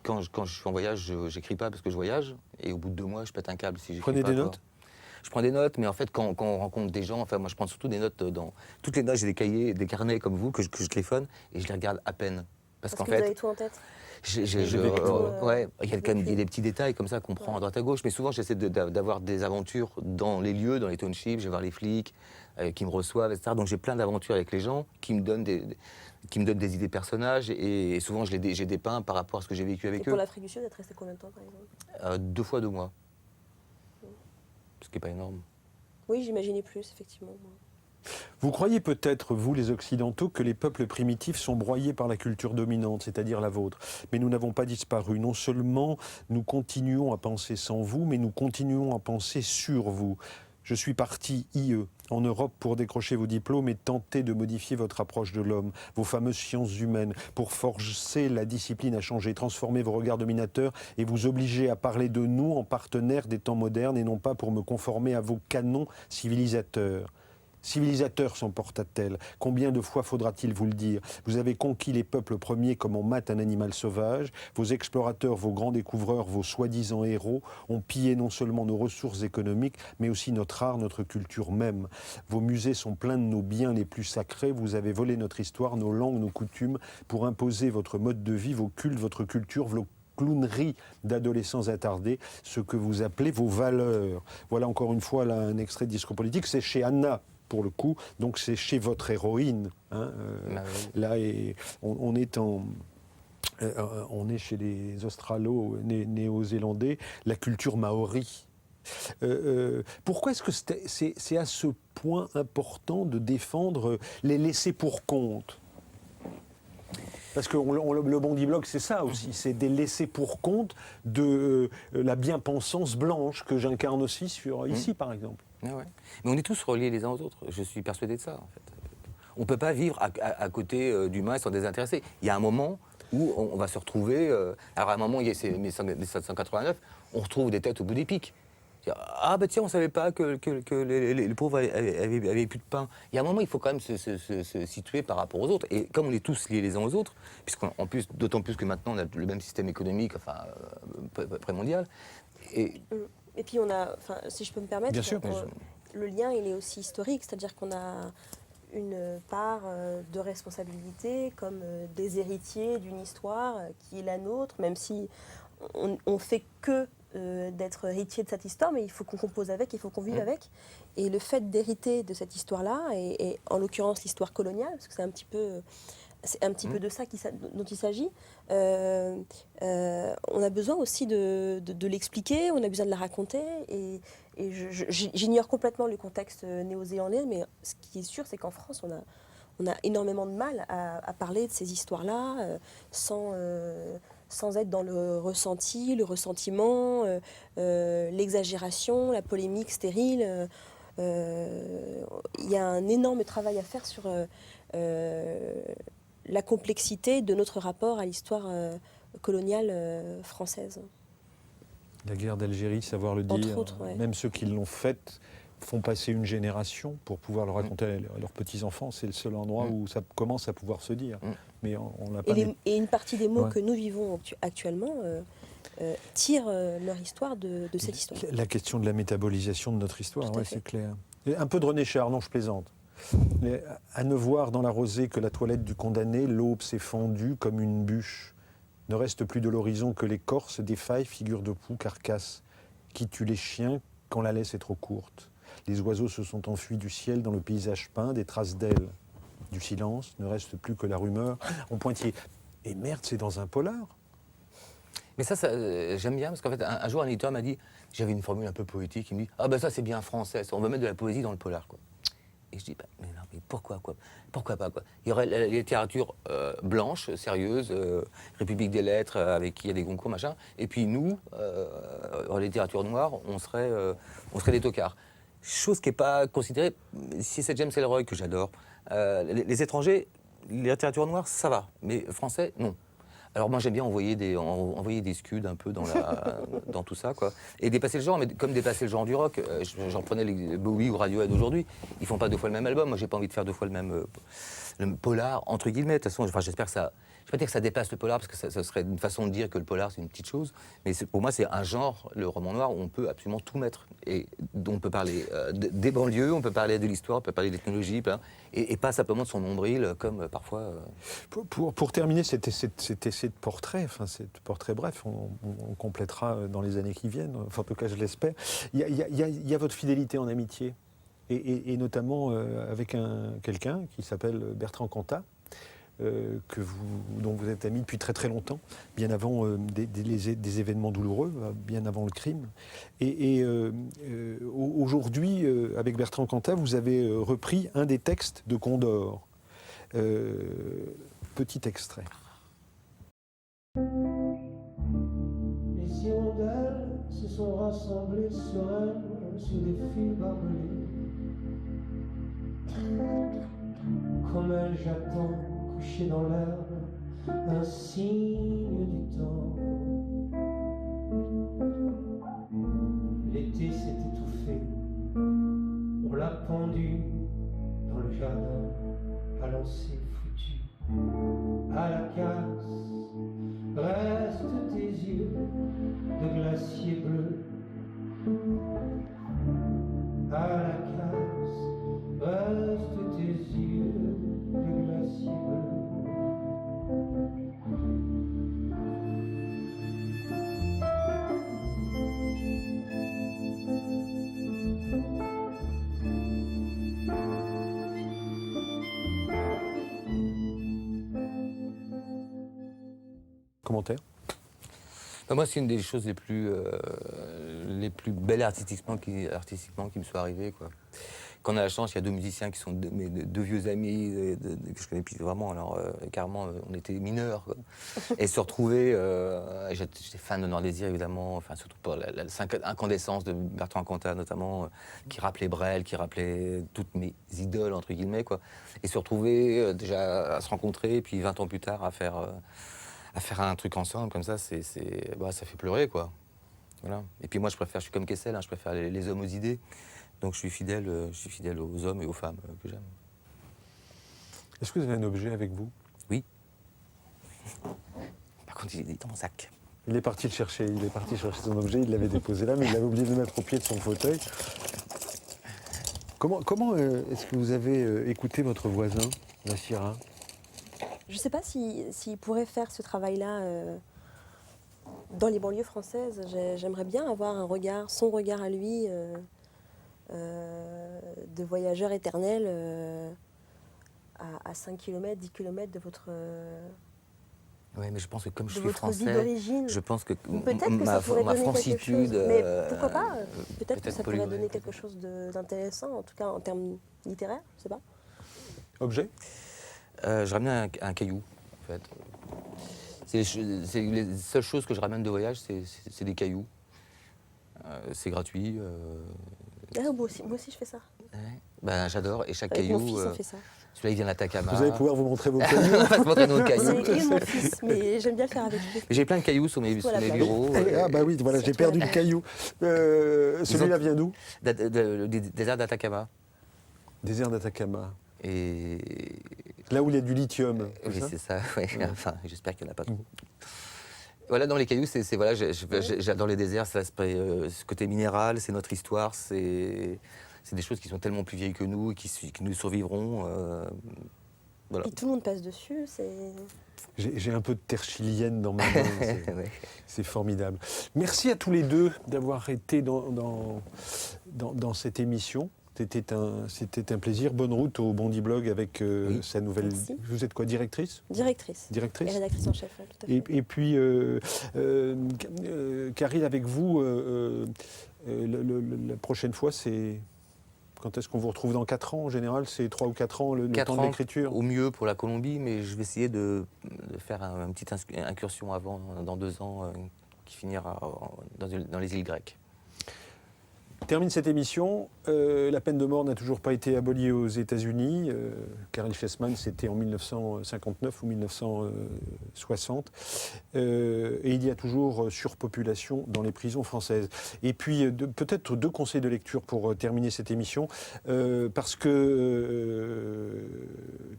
quand je suis en voyage, j'écris pas parce que je voyage. Et au bout de 2 mois, je pète un câble si j'écris pas. Prenez des notes ? Je prends des notes, mais en fait, quand on rencontre des gens, enfin, moi, je prends surtout des notes dans... Toutes les notes, j'ai des cahiers, des carnets comme vous, que je griffonne, et je les regarde à peine. Parce qu'en que fait... vous avez tout en tête ? Ouais, il y a quand même des petits détails comme ça qu'on prend à droite à gauche, mais souvent j'essaie d'avoir des aventures dans les lieux, dans les townships, je vais voir les flics qui me reçoivent, etc. Donc j'ai plein d'aventures avec les gens qui me donnent des idées de personnages et souvent j'ai dépeint par rapport à ce que j'ai vécu avec eux. Et pour l'Afrique du Sud, vous êtes resté combien de temps par exemple ? 2 fois 2 mois. Ce qui n'est pas énorme. Oui, j'imaginais plus, effectivement. Vous croyez peut-être, vous les Occidentaux, que les peuples primitifs sont broyés par la culture dominante, c'est-à-dire la vôtre. Mais nous n'avons pas disparu. Non seulement nous continuons à penser sans vous, mais nous continuons à penser sur vous. Je suis parti, en Europe pour décrocher vos diplômes et tenter de modifier votre approche de l'homme, vos fameuses sciences humaines, pour forcer la discipline à changer, transformer vos regards dominateurs et vous obliger à parler de nous en partenaires des temps modernes et non pas pour me conformer à vos canons civilisateurs. Civilisateur s'emporta-t-elle. Combien de fois faudra-t-il vous le dire ? Vous avez conquis les peuples premiers comme on mate un animal sauvage. Vos explorateurs, vos grands découvreurs, vos soi-disant héros ont pillé non seulement nos ressources économiques, mais aussi notre art, notre culture même. Vos musées sont pleins de nos biens les plus sacrés. Vous avez volé notre histoire, nos langues, nos coutumes, pour imposer votre mode de vie, vos cultes, votre culture, vos clownerie d'adolescents attardés, ce que vous appelez vos valeurs. Voilà encore une fois là, un extrait de discours politique. C'est chez Anna, pour le coup, donc c'est chez votre héroïne. Hein, là, et on est chez les Australo-Néo-Zélandais, la culture maori. Pourquoi est-ce que c'est à ce point important de défendre les laissés pour compte ? Parce que le Bondi Blog, c'est ça aussi, c'est des laissés pour compte de la bien-pensance blanche que j'incarne aussi ici, par exemple. Ah ouais. Mais on est tous reliés les uns aux autres, je suis persuadé de ça, en fait. On ne peut pas vivre à côté d'humains sans désintéressés. Il y a un moment où on va se retrouver... alors à un moment, il y a 1789, on retrouve des têtes au bout des pics. Ah ben tiens, on ne savait pas que les pauvres avaient plus de pain. Il y a un moment, il faut quand même se situer par rapport aux autres. Et comme on est tous liés les uns aux autres, puisqu'en plus, d'autant plus que maintenant on a le même système économique, enfin, pré-mondial. Et puis on a, enfin, si je peux me permettre, bien sûr, le lien il est aussi historique, c'est-à-dire qu'on a une part de responsabilité comme des héritiers d'une histoire qui est la nôtre, même si on fait que d'être héritier de cette histoire, mais il faut qu'on compose avec, il faut qu'on vive avec. Et le fait d'hériter de cette histoire-là, et en l'occurrence l'histoire coloniale, parce que c'est un petit peu de ça dont il s'agit, on a besoin aussi de l'expliquer, on a besoin de la raconter. Et j'ignore complètement le contexte néo-zélandais, mais ce qui est sûr, c'est qu'en France, on a énormément de mal à parler de ces histoires-là sans être dans le ressenti, le ressentiment, l'exagération, la polémique stérile. Il y a un énorme travail à faire sur la complexité de notre rapport à l'histoire coloniale française. La guerre d'Algérie, savoir le dire, même ceux qui l'ont faite font passer une génération pour pouvoir le raconter à leurs petits-enfants. C'est le seul endroit où ça commence à pouvoir se dire. Mais on l'a pas. Et une partie des mots que nous vivons actuellement tirent leur histoire de cette histoire. La question de la métabolisation de notre histoire, c'est clair. Et un peu de René Char, non, je plaisante. Mais à ne voir dans la rosée que la toilette du condamné, l'aube s'est fendue comme une bûche. Ne reste plus de l'horizon que l'écorce des failles, figures de poux, carcasses, qui tuent les chiens quand la laisse est trop courte. Les oiseaux se sont enfuis du ciel dans le paysage peint, des traces d'ailes. Du silence, ne reste plus que la rumeur en pointillé. Et merde, c'est dans un polar. Mais ça j'aime bien, parce qu'en fait, un jour, un éditeur m'a dit, j'avais une formule un peu poétique, il me dit « Ah ben ça, c'est bien français, on va mettre de la poésie dans le polar, quoi. » Et je dis « Mais non, mais pourquoi, quoi ? Pourquoi pas, quoi ? Il y aurait la littérature blanche, sérieuse, République des lettres, avec qui il y a des concours, machin, et puis nous, en littérature noire, on serait des tocards. » Chose qui n'est pas considérée, si c'est James Ellroy que j'adore, les étrangers, la littérature noire, ça va, mais français, non. Alors moi j'aime bien envoyer des scuds un peu dans tout ça, quoi. Et dépasser le genre, mais comme dépasser le genre du rock, j'en prenais les Bowie ou Radiohead aujourd'hui, ils font pas 2 fois le même album, moi j'ai pas envie de faire 2 fois le même polar, entre guillemets, de toute façon, j'espère que ça... Je ne vais pas dire que ça dépasse le polar, parce que ça serait une façon de dire que le polar, c'est une petite chose. Mais pour moi, c'est un genre, le roman noir, où on peut absolument tout mettre. Et on peut parler des banlieues, on peut parler de l'histoire, on peut parler d'ethnologie, et pas simplement de son nombril, comme parfois... Pour terminer cet essai de portrait, ce portrait bref, on complétera dans les années qui viennent, enfin, en tout cas je l'espère. Il y a votre fidélité en amitié, et notamment avec quelqu'un qui s'appelle Bertrand Cantat, dont vous êtes amis depuis très très longtemps, bien avant des événements douloureux, bien avant le crime. Et aujourd'hui, avec Bertrand Cantat, vous avez repris un des textes de Condor. Petit extrait. Les hirondelles se sont rassemblées sereines sur des fils barbelés. Comme elle, j'attends, couché dans l'herbe, un signe du temps. L'été s'est étouffé, on l'a pendu dans le jardin, à lancer foutu, à la casse. Restent tes yeux de glacier bleu, à la casse. Restent tes yeux de glacier bleu. Commentaire ? Moi, c'est une des choses les plus belles artistiquement qui me soit arrivées, quoi. Quand on a la chance, il y a deux musiciens qui sont deux vieux amis que je connais depuis vraiment, alors carrément, on était mineurs, quoi. Et se retrouver, j'étais fan de Noir Désir, évidemment, enfin, surtout pour la incandescence de Bertrand Cantat, notamment, qui rappelait Brel, qui rappelait toutes mes idoles, entre guillemets, quoi. Et se retrouver, déjà, à se rencontrer, et puis 20 ans plus tard, à faire un truc ensemble, comme ça, ça fait pleurer, quoi. Voilà. Et puis moi, je suis comme Kessel, hein, je préfère les hommes aux idées. Donc je suis fidèle aux hommes et aux femmes que j'aime. Est-ce que vous avez un objet avec vous? Oui. Par contre, il est dans mon sac. Il est parti le chercher, son objet, il l'avait déposé là, mais il avait oublié de le mettre au pied de son fauteuil. Comment est-ce que vous avez écouté votre voisin, Nassira? Je ne sais pas s'il pourrait faire ce travail-là dans les banlieues françaises. J'aimerais bien avoir son regard à lui, de voyageur éternel à 5 km, 10 km de votre... Oui, mais je pense que comme je de suis votre vie français, d'origine. je pense que Peut-être que ça pourrait ma donner francitude... quelque chose. Mais pourquoi pas Peut-être que ça pourrait polluer. donner quelque chose d'intéressant, en tout cas en termes littéraires, je ne sais pas. Objet? Je ramène un caillou, en fait. C'est les seules choses que je ramène de voyage, c'est des cailloux. C'est gratuit. Moi aussi, je fais ça. Ouais. Ben, j'adore. Et chaque Avec caillou... mon fils, on fait ça. Celui-là, il vient d'Atacama. Vous allez pouvoir vous montrer vos cailloux. On va se montrer nos cailloux. C'est mon fils, mais j'aime bien le faire avec lui. J'ai plein de cailloux sur mes bureaux. Ah bah oui, voilà, j'ai perdu le caillou. Celui-là vient d'où? Du désert d'Atacama. Désert d'Atacama. Et... Là où il y a du lithium. Oui, c'est ça. Ouais. Enfin, j'espère qu'il n'y en a pas trop. Voilà, dans les cailloux, voilà, j'adore les déserts, ce côté minéral, c'est notre histoire, c'est des choses qui sont tellement plus vieilles que nous, et qui nous survivront. Voilà. Et tout le monde passe dessus, J'ai un peu de terre chilienne dans ma main, c'est formidable. Merci à tous les deux d'avoir été dans cette émission. C'était un plaisir. Bonne route au Bondy Blog avec sa nouvelle... Merci. Vous êtes quoi, directrice? Directrice. Directrice. Et rédactrice en chef, tout à fait. Et puis, Caril, avec vous, la prochaine fois, c'est... Quand est-ce qu'on vous retrouve? Dans 4 ans, en général? C'est 3 ou 4 ans le temps de l'écriture? Au mieux pour la Colombie, mais je vais essayer de faire une petite incursion avant, dans 2 ans, qui finira dans les îles grecques. Termine cette émission. La peine de mort n'a toujours pas été abolie aux États-Unis. Caril Chessman, c'était en 1959 ou 1960. Et il y a toujours surpopulation dans les prisons françaises. Et puis, peut-être 2 conseils de lecture pour terminer cette émission. Parce que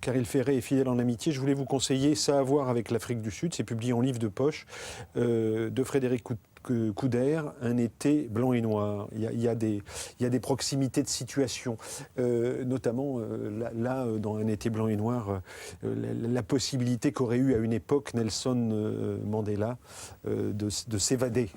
Caril Ferret est fidèle en amitié, je voulais vous conseiller Ça à voir avec l'Afrique du Sud. C'est publié en livre de poche de Frédéric Couder, Un été blanc et noir. Il y a des proximités de situation, notamment là, dans Un été blanc et noir, la possibilité qu'aurait eu à une époque Nelson Mandela de s'évader,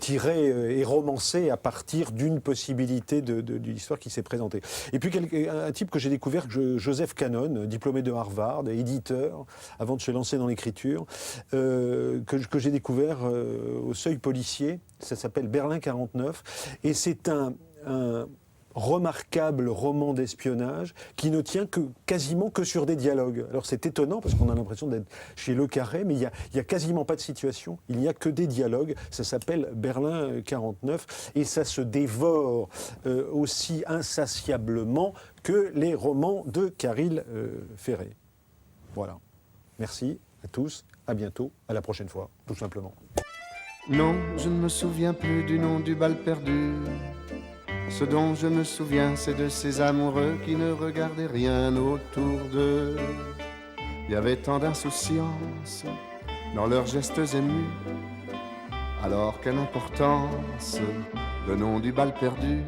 tiré et romancé à partir d'une possibilité de l'histoire qui s'est présentée. Et puis un type que j'ai découvert, Joseph Cannon, diplômé de Harvard, éditeur, avant de se lancer dans l'écriture, que j'ai découvert au Seuil policier. Ça s'appelle Berlin 49 et c'est un remarquable roman d'espionnage qui ne tient quasiment que sur des dialogues. Alors c'est étonnant parce qu'on a l'impression d'être chez Le Carré, mais il y a quasiment pas de situation, il n'y a que des dialogues. Ça s'appelle Berlin 49 et ça se dévore aussi insatiablement que les romans de Caril Ferret. Voilà. Merci à tous, à bientôt, à la prochaine fois, tout simplement. Non, je ne me souviens plus du nom du bal perdu. Ce dont je me souviens, c'est de ces amoureux qui ne regardaient rien autour d'eux. Il y avait tant d'insouciance dans leurs gestes émus. Alors quelle importance, le nom du bal perdu.